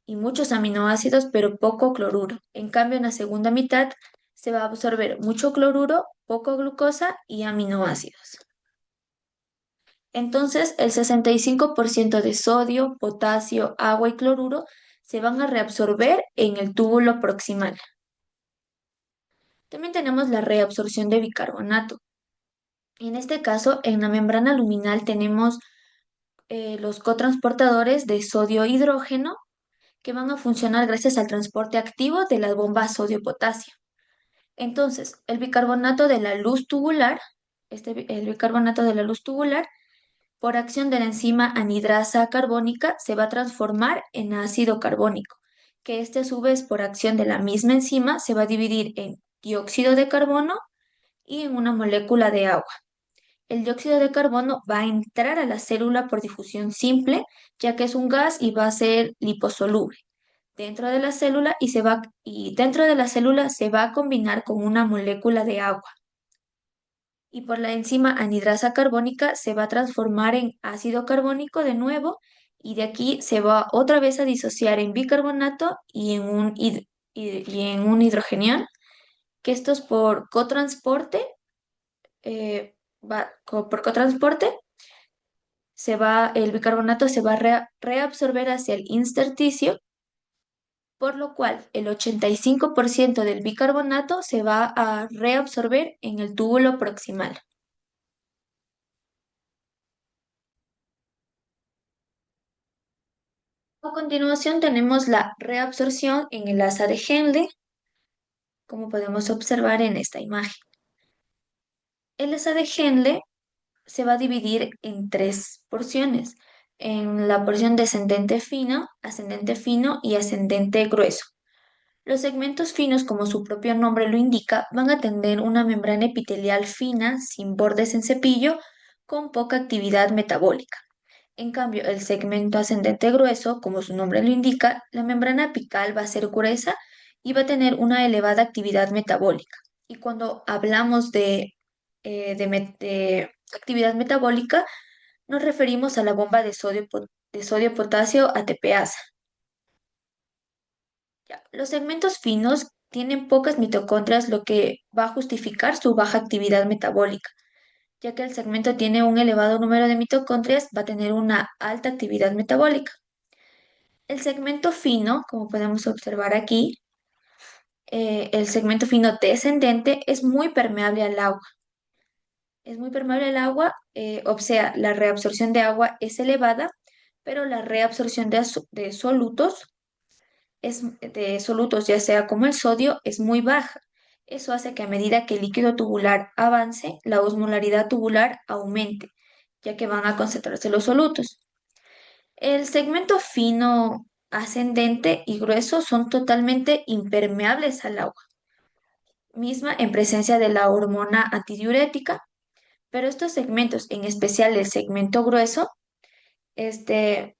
y muchos aminoácidos, pero poco cloruro. En cambio, en la segunda mitad se va a absorber mucho cloruro, poco glucosa y aminoácidos. Entonces, el 65% de sodio, potasio, agua y cloruro se van a reabsorber en el túbulo proximal. También tenemos la reabsorción de bicarbonato. En este caso, en la membrana luminal tenemos los cotransportadores de sodio-hidrógeno que van a funcionar gracias al transporte activo de la bomba sodio-potasio. Entonces, el bicarbonato de la luz tubular, el bicarbonato de la luz tubular, por acción de la enzima anidrasa carbónica, se va a transformar en ácido carbónico, que este a su vez por acción de la misma enzima se va a dividir en dióxido de carbono y en una molécula de agua. El dióxido de carbono va a entrar a la célula por difusión simple, ya que es un gas y va a ser liposoluble dentro de la célula y dentro de la célula se va a combinar con una molécula de agua. Y por la enzima anidrasa carbónica se va a transformar en ácido carbónico de nuevo y de aquí se va otra vez a disociar en bicarbonato y en un hidrogenión, que esto es por cotransporte, por cotransporte el bicarbonato se va a reabsorber hacia el intersticio, por lo cual el 85% del bicarbonato se va a reabsorber en el túbulo proximal. A continuación tenemos la reabsorción en el asa de Henle, como podemos observar en esta imagen. El asa de Henle se va a dividir en tres porciones, en la porción descendente fino, ascendente fino y ascendente grueso. Los segmentos finos, como su propio nombre lo indica, van a tener una membrana epitelial fina, sin bordes en cepillo, con poca actividad metabólica. En cambio, el segmento ascendente grueso, como su nombre lo indica, la membrana apical va a ser gruesa y va a tener una elevada actividad metabólica. Y cuando hablamos de actividad metabólica, nos referimos a la bomba de sodio-potasio ATPasa. Ya, los segmentos finos tienen pocas mitocondrias, lo que va a justificar su baja actividad metabólica, ya que el segmento tiene un elevado número de mitocondrias, va a tener una alta actividad metabólica. El segmento fino, como podemos observar aquí, el segmento fino descendente es muy permeable al agua. Es muy permeable al agua, o sea, la reabsorción de agua es elevada, pero la reabsorción de solutos de solutos, ya sea como el sodio, es muy baja. Eso hace que a medida que el líquido tubular avance, la osmolaridad tubular aumente, ya que van a concentrarse los solutos. El segmento fino, ascendente y grueso son totalmente impermeables al agua, misma en presencia de la hormona antidiurética, pero estos segmentos, en especial el segmento grueso, este,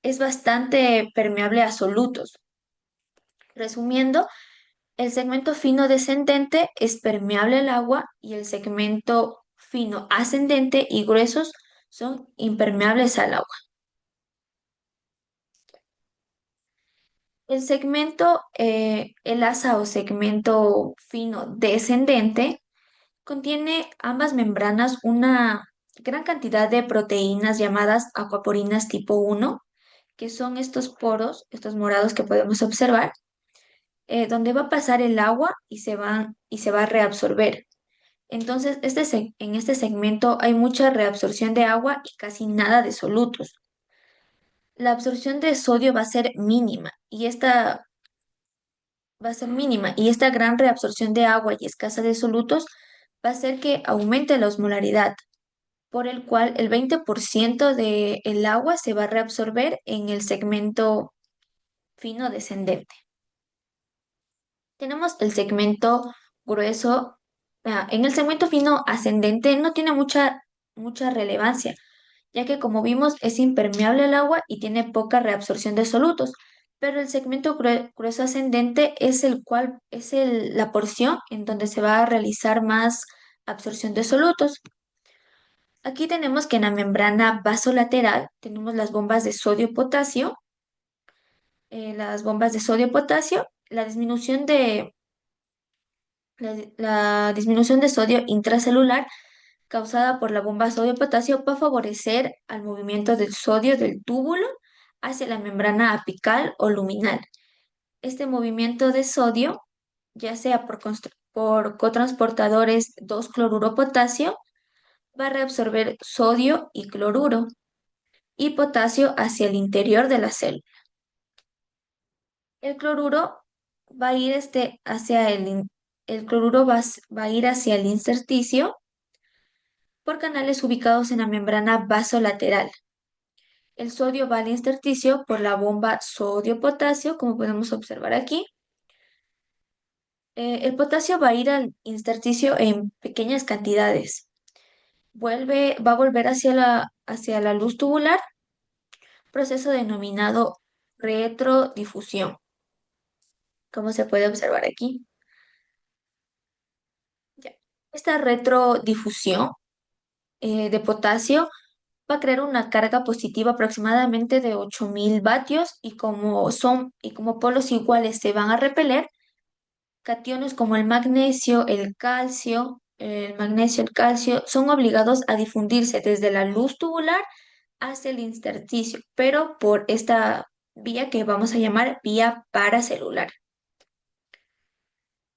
es bastante permeable a solutos. Resumiendo, el segmento fino descendente es permeable al agua y el segmento fino ascendente y gruesos son impermeables al agua. El asa o segmento fino descendente contiene ambas membranas una gran cantidad de proteínas llamadas acuaporinas tipo 1, que son estos poros, estos morados que podemos observar, donde va a pasar el agua y se va a reabsorber. Entonces, en este segmento hay mucha reabsorción de agua y casi nada de solutos. La absorción de sodio va a ser mínima y esta va a ser mínima y esta gran reabsorción de agua y escasa de solutos va a hacer que aumente la osmolaridad, por el cual el 20% del agua se va a reabsorber en el segmento fino descendente. Tenemos el segmento grueso. En el segmento fino ascendente no tiene mucha relevancia, ya que como vimos es impermeable al agua y tiene poca reabsorción de solutos, pero el segmento grueso ascendente es la porción en donde se va a realizar más absorción de solutos. Aquí tenemos que en la membrana vasolateral tenemos las bombas de sodio-potasio, la disminución de sodio intracelular causada por la bomba sodio-potasio va a favorecer al movimiento del sodio del túbulo hacia la membrana apical o luminal. Este movimiento de sodio, ya sea por cotransportadores 2-cloruro-potasio, va a reabsorber sodio y cloruro y potasio hacia el interior de la célula. El cloruro va a ir el cloruro va a ir hacia el intersticio por canales ubicados en la membrana vasolateral. El sodio va al intersticio por la bomba sodio-potasio, como podemos observar aquí. El potasio va a ir al intersticio en pequeñas cantidades. Va a volver hacia la luz tubular, proceso denominado retrodifusión, como se puede observar aquí. Ya. Esta retrodifusión de potasio va a crear una carga positiva aproximadamente de 8000 vatios y como polos iguales se van a repeler, cationes como el magnesio, el calcio, son obligados a difundirse desde la luz tubular hacia el intersticio, pero por esta vía que vamos a llamar vía paracelular.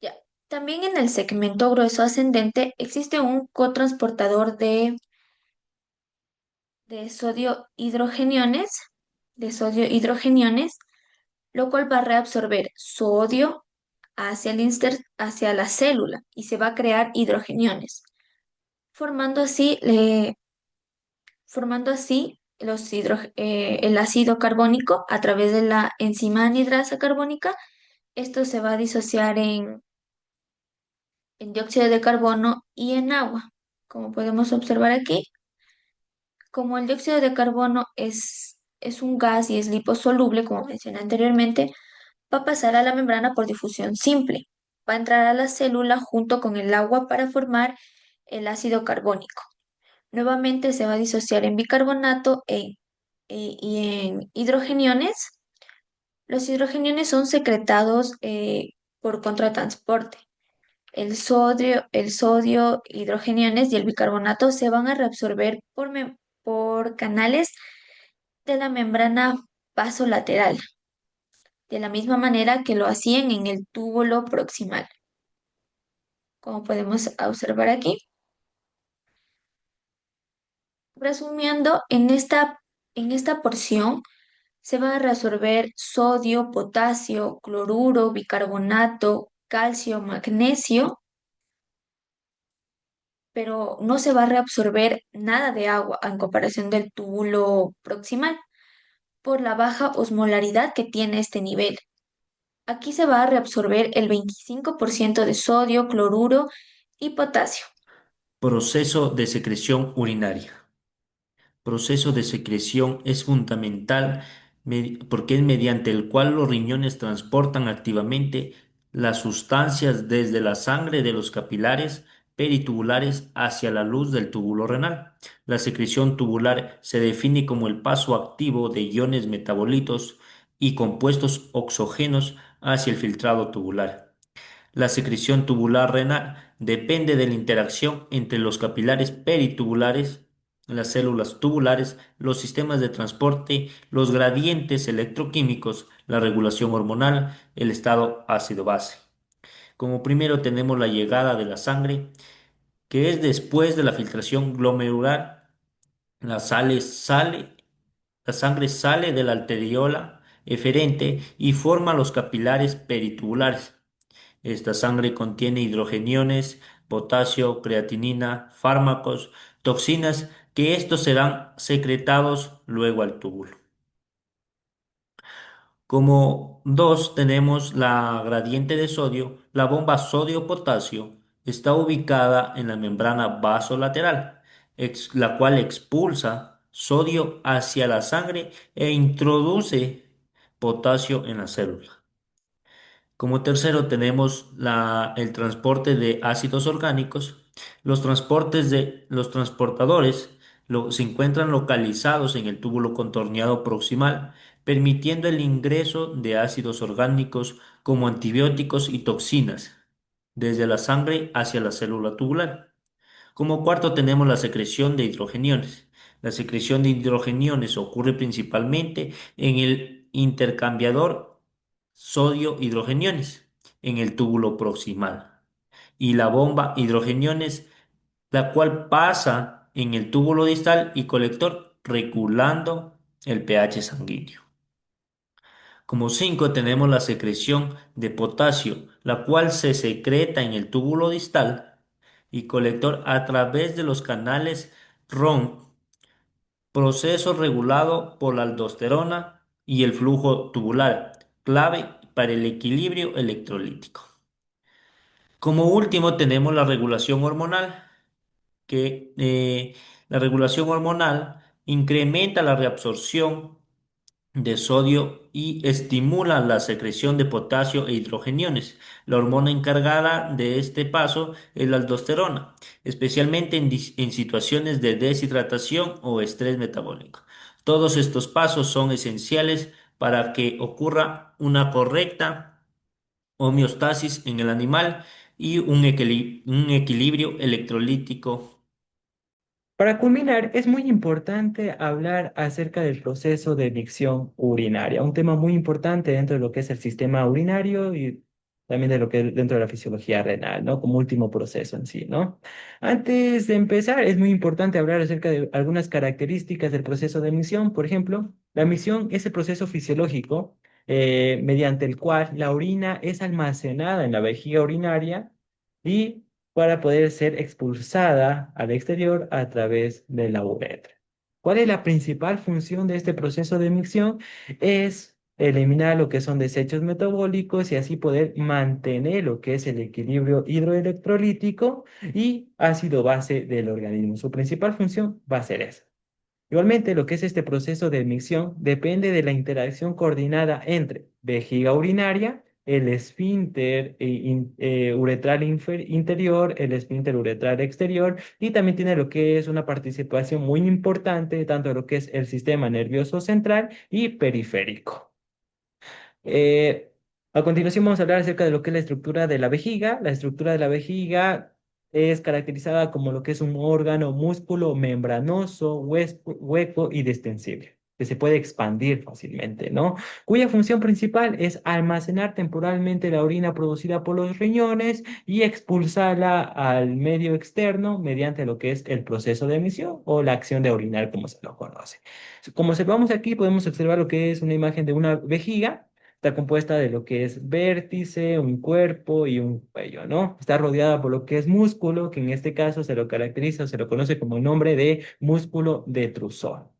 Ya. También en el segmento grueso ascendente existe un cotransportador de sodio hidrogeniones, lo cual va a reabsorber sodio hacia la célula y se va a crear hidrogeniones, formando así, el ácido carbónico a través de la enzima anhidrasa carbónica. Esto se va a disociar en dióxido de carbono y en agua. Como podemos observar aquí, como el dióxido de carbono es un gas y es liposoluble, como mencioné anteriormente, va a pasar a la membrana por difusión simple. Va a entrar a la célula junto con el agua para formar el ácido carbónico. Nuevamente se va a disociar en bicarbonato y en hidrogeniones. Los hidrogeniones son secretados por contratransporte. El sodio, hidrogeniones y el bicarbonato se van a reabsorber por canales de la membrana vasolateral, de la misma manera que lo hacían en el túbulo proximal, como podemos observar aquí. Resumiendo, en esta porción se va a reabsorber sodio, potasio, cloruro, bicarbonato, calcio, magnesio, pero no se va a reabsorber nada de agua en comparación del túbulo proximal por la baja osmolaridad que tiene este nivel. Aquí se va a reabsorber el 25% de sodio, cloruro y potasio. Proceso de secreción urinaria. Proceso de secreción es fundamental porque es mediante el cual los riñones transportan activamente las sustancias desde la sangre de los capilares peritubulares hacia la luz del túbulo renal. La secreción tubular se define como el paso activo de iones metabolitos y compuestos oxógenos hacia el filtrado tubular. La secreción tubular renal depende de la interacción entre los capilares peritubulares, las células tubulares, los sistemas de transporte, los gradientes electroquímicos, la regulación hormonal, el estado ácido-base. Como primero tenemos la llegada de la sangre, que es después de la filtración glomerular. La, sale, sale, la sangre sale de la arteriola eferente y forma los capilares peritubulares. Esta sangre contiene hidrogeniones, potasio, creatinina, fármacos, toxinas, que estos serán secretados luego al túbulo. Como dos tenemos la gradiente de sodio, la bomba sodio-potasio está ubicada en la membrana vasolateral, la cual expulsa sodio hacia la sangre e introduce potasio en la célula. Como tercero tenemos el transporte de ácidos orgánicos. Los transportadores Se encuentran localizados en el túbulo contorneado proximal, permitiendo el ingreso de ácidos orgánicos como antibióticos y toxinas desde la sangre hacia la célula tubular. Como cuarto tenemos la secreción de hidrogeniones. La secreción de hidrogeniones ocurre principalmente en el intercambiador sodio-hidrogeniones en el túbulo proximal y la bomba hidrogeniones, la cual pasa en el túbulo distal y colector regulando el pH sanguíneo. Como 5 tenemos la secreción de potasio, la cual se secreta en el túbulo distal y colector a través de los canales RON, proceso regulado por la aldosterona y el flujo tubular, clave para el equilibrio electrolítico. Como último tenemos la regulación hormonal, que la regulación hormonal incrementa la reabsorción de sodio y estimula la secreción de potasio e hidrogeniones. La hormona encargada de este paso es la aldosterona, especialmente en situaciones de deshidratación o estrés metabólico. Todos estos pasos son esenciales para que ocurra una correcta homeostasis en el animal y un equilibrio electrolítico. Para culminar, es muy importante hablar acerca del proceso de micción urinaria, un tema muy importante dentro de lo que es el sistema urinario y también de lo que es dentro de la fisiología renal, ¿no? Como último proceso en sí, ¿no? Antes de empezar, es muy importante hablar acerca de algunas características del proceso de micción. Por ejemplo, la micción es el proceso fisiológico mediante el cual la orina es almacenada en la vejiga urinaria y para poder ser expulsada al exterior a través de la uretra. ¿Cuál es la principal función de este proceso de micción? Es eliminar lo que son desechos metabólicos y así poder mantener lo que es el equilibrio hidroelectrolítico y ácido base del organismo. Su principal función va a ser esa. Igualmente, lo que es este proceso de micción depende de la interacción coordinada entre vejiga urinaria, el esfínter uretral interior, el esfínter uretral exterior, y también tiene lo que es una participación muy importante, tanto de lo que es el sistema nervioso central y periférico. Eh, a continuación vamos a hablar acerca de lo que es la estructura de la vejiga. La estructura de la vejiga es caracterizada como lo que es un órgano músculo membranoso, hueco y distensible, que se puede expandir fácilmente, ¿no? Cuya función principal es almacenar temporalmente la orina producida por los riñones y expulsarla al medio externo mediante lo que es el proceso de emisión o la acción de orinar, como se lo conoce. Como observamos aquí, podemos observar lo que es una imagen de una vejiga. Está compuesta de lo que es vértice, un cuerpo y un cuello, ¿no? Está rodeada por lo que es músculo, que en este caso se lo caracteriza, se lo conoce como el nombre de músculo detrusor.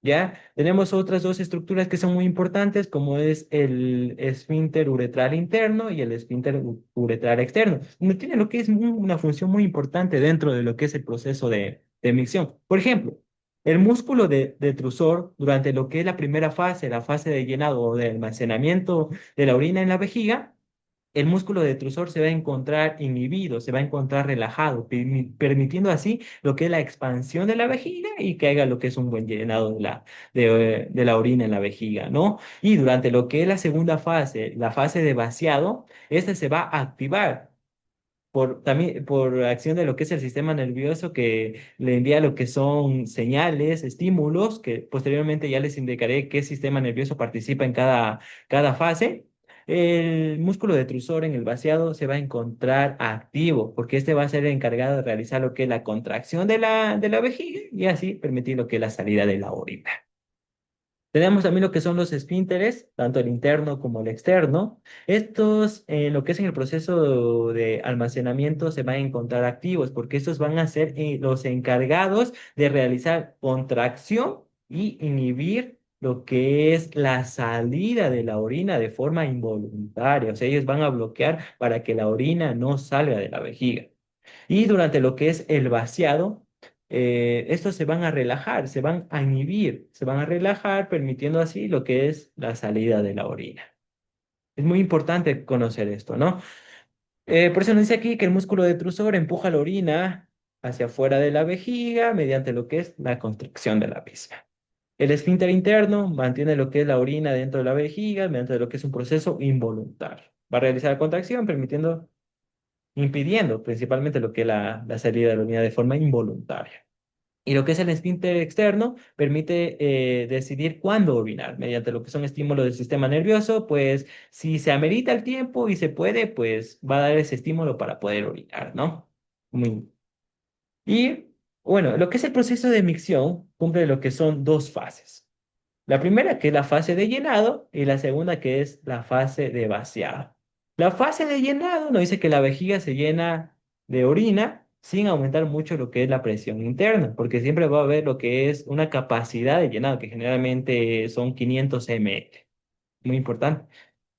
¿Ya? Tenemos otras dos estructuras que son muy importantes, como es el esfínter uretral interno y el esfínter uretral externo, donde tiene lo que es una función muy importante dentro de lo que es el proceso de micción. Por ejemplo, el músculo detrusor, durante lo que es la primera fase, la fase de llenado o de almacenamiento de la orina en la vejiga, el músculo detrusor se va a encontrar inhibido, se va a encontrar relajado, permitiendo así lo que es la expansión de la vejiga y que haga lo que es un buen llenado de la orina en la vejiga, ¿no? Y durante lo que es la segunda fase, la fase de vaciado, esta se va a activar también por acción de lo que es el sistema nervioso que le envía lo que son señales, estímulos, que posteriormente ya les indicaré qué sistema nervioso participa en cada fase. El músculo detrusor en el vaciado se va a encontrar activo porque este va a ser el encargado de realizar lo que es la contracción de la vejiga y así permitir lo que es la salida de la orina. Tenemos también lo que son los esfínteres, tanto el interno como el externo. Estos, lo que es en el proceso de almacenamiento, se van a encontrar activos porque estos van a ser los encargados de realizar contracción y inhibir lo que es la salida de la orina de forma involuntaria. O sea, ellos van a bloquear para que la orina no salga de la vejiga. Y durante lo que es el vaciado, estos se van a relajar, se van a inhibir, se van a relajar, permitiendo así lo que es la salida de la orina. Es muy importante conocer esto, ¿no? Por eso nos dice aquí que el músculo detrusor empuja la orina hacia afuera de la vejiga mediante lo que es la contracción de la misma. El esfínter interno mantiene lo que es la orina dentro de la vejiga mediante lo que es un proceso involuntario. Va a realizar la contracción impidiendo principalmente lo que es la salida de la orina de forma involuntaria. Y lo que es el esfínter externo permite decidir cuándo orinar mediante lo que son estímulos del sistema nervioso, pues si se amerita el tiempo y se puede, pues va a dar ese estímulo para poder orinar, ¿no? Muy. Y bueno, lo que es el proceso de micción cumple lo que son dos fases. La primera que es la fase de llenado y la segunda que es la fase de vaciado. La fase de llenado nos dice que la vejiga se llena de orina sin aumentar mucho lo que es la presión interna, porque siempre va a haber lo que es una capacidad de llenado, que generalmente son 500 ml. Muy importante.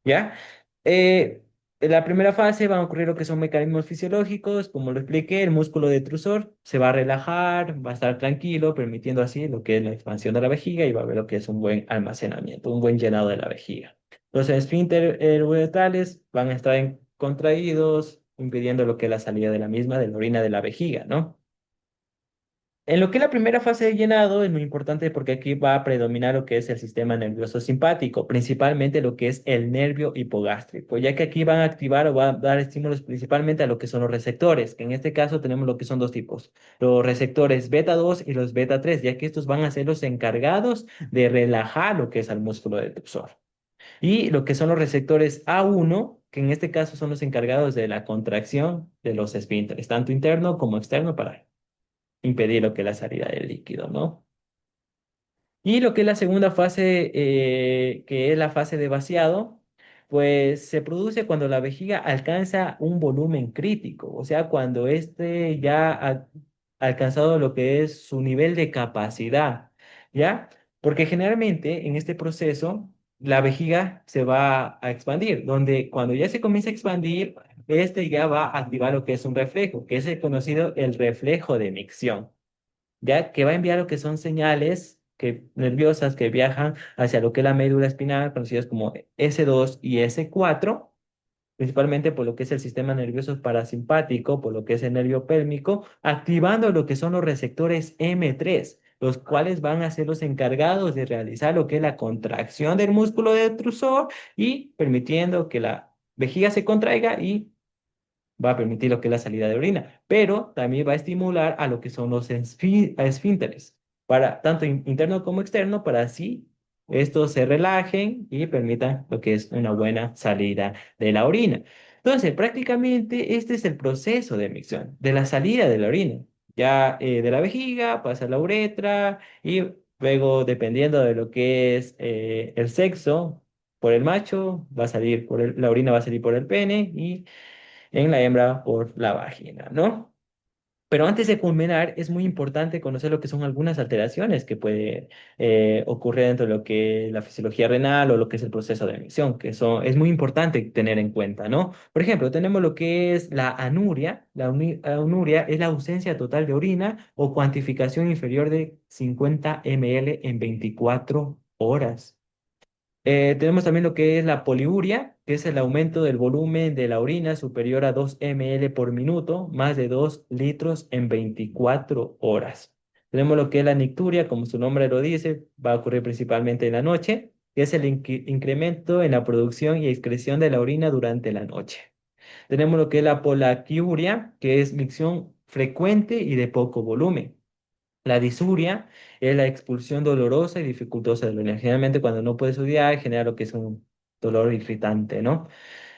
¿Ya? En la primera fase van a ocurrir lo que son mecanismos fisiológicos, como lo expliqué, el músculo detrusor se va a relajar, va a estar tranquilo, permitiendo así lo que es la expansión de la vejiga y va a haber lo que es un buen almacenamiento, un buen llenado de la vejiga. Los esfínteres uretrales van a estar contraídos, impidiendo lo que es la salida de la misma, de la orina de la vejiga, ¿no? En lo que es la primera fase de llenado es muy importante porque aquí va a predominar lo que es el sistema nervioso simpático, principalmente lo que es el nervio hipogástrico, ya que aquí van a activar o va a dar estímulos principalmente a lo que son los receptores, que en este caso tenemos lo que son dos tipos, los receptores beta 2 y los beta 3, ya que estos van a ser los encargados de relajar lo que es al músculo detrusor. Y lo que son los receptores A1, que en este caso son los encargados de la contracción de los esfínteres, tanto interno como externo para impedir lo que es la salida del líquido, ¿no? Y lo que es la segunda fase, que es la fase de vaciado, pues se produce cuando la vejiga alcanza un volumen crítico, o sea, cuando éste ya ha alcanzado lo que es su nivel de capacidad, ¿ya? Porque generalmente en este proceso la vejiga se va a expandir, donde cuando ya se comienza a expandir, este ya va a activar lo que es un reflejo, que es el conocido el reflejo de micción, ya que va a enviar lo que son señales nerviosas que viajan hacia lo que es la médula espinal, conocidas como S2 y S4, principalmente por lo que es el sistema nervioso parasimpático, por lo que es el nervio pélvico, activando lo que son los receptores M3, los cuales van a ser los encargados de realizar lo que es la contracción del músculo detrusor y permitiendo que la vejiga se contraiga y va a permitir lo que es la salida de orina, pero también va a estimular a lo que son los esfínteres, para tanto interno como externo, para así estos se relajen y permitan lo que es una buena salida de la orina. Entonces, prácticamente este es el proceso de micción, de la salida de la orina. Ya de la vejiga pasa a la uretra y luego, dependiendo de lo que es el sexo, por el macho va a salir la orina va a salir por el pene y en la hembra por la vagina, ¿no? Pero antes de culminar, es muy importante conocer lo que son algunas alteraciones que puede ocurrir dentro de lo que es la fisiología renal o lo que es el proceso de emisión, es muy importante tener en cuenta, ¿no? Por ejemplo, tenemos lo que es la anuria. Anuria es la ausencia total de orina o cuantificación inferior de 50 ml en 24 horas. Tenemos también lo que es la poliuria, que es el aumento del volumen de la orina superior a 2 ml por minuto, más de 2 litros en 24 horas. Tenemos lo que es la nicturia, como su nombre lo dice, va a ocurrir principalmente en la noche, que es el incremento en la producción y excreción de la orina durante la noche. Tenemos lo que es la polaquiuria, que es micción frecuente y de poco volumen. La disuria es la expulsión dolorosa y dificultosa de la orina. Generalmente cuando no puede estudiar genera lo que es un dolor irritante, ¿no?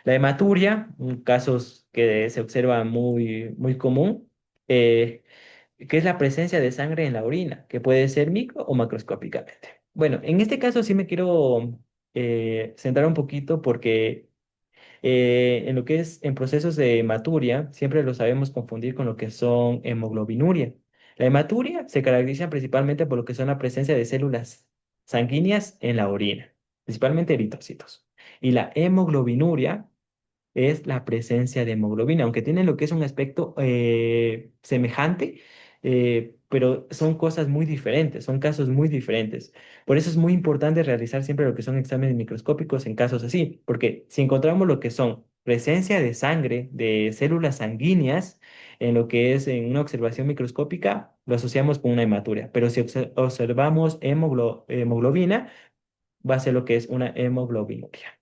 La hematuria, casos que se observa muy, muy común, que es la presencia de sangre en la orina, que puede ser micro o macroscópicamente. Bueno, en este caso sí me quiero centrar un poquito porque en lo que es en procesos de hematuria, siempre lo sabemos confundir con lo que son hemoglobinuria. La hematuria se caracteriza principalmente por lo que son la presencia de células sanguíneas en la orina, principalmente eritrocitos. Y la hemoglobinuria es la presencia de hemoglobina, aunque tienen lo que es un aspecto semejante, pero son cosas muy diferentes, son casos muy diferentes. Por eso es muy importante realizar siempre lo que son exámenes microscópicos en casos así, porque si encontramos lo que son presencia de sangre, de células sanguíneas, en lo que es en una observación microscópica, lo asociamos con una hematuria. Pero si observamos hemoglobina, va a ser lo que es una hemoglobinuria.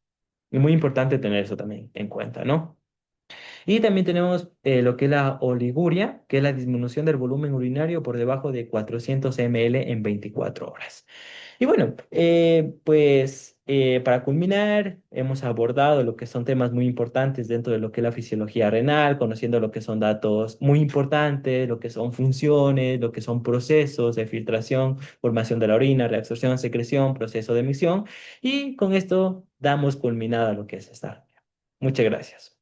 Y muy importante tener eso también en cuenta, ¿no? Y también tenemos lo que es la oliguria, que es la disminución del volumen urinario por debajo de 400 ml en 24 horas. Y bueno, para culminar, hemos abordado lo que son temas muy importantes dentro de lo que es la fisiología renal, conociendo lo que son datos muy importantes, lo que son funciones, lo que son procesos de filtración, formación de la orina, reabsorción, secreción, proceso de emisión. Y con esto damos culminada lo que es esta. Muchas gracias.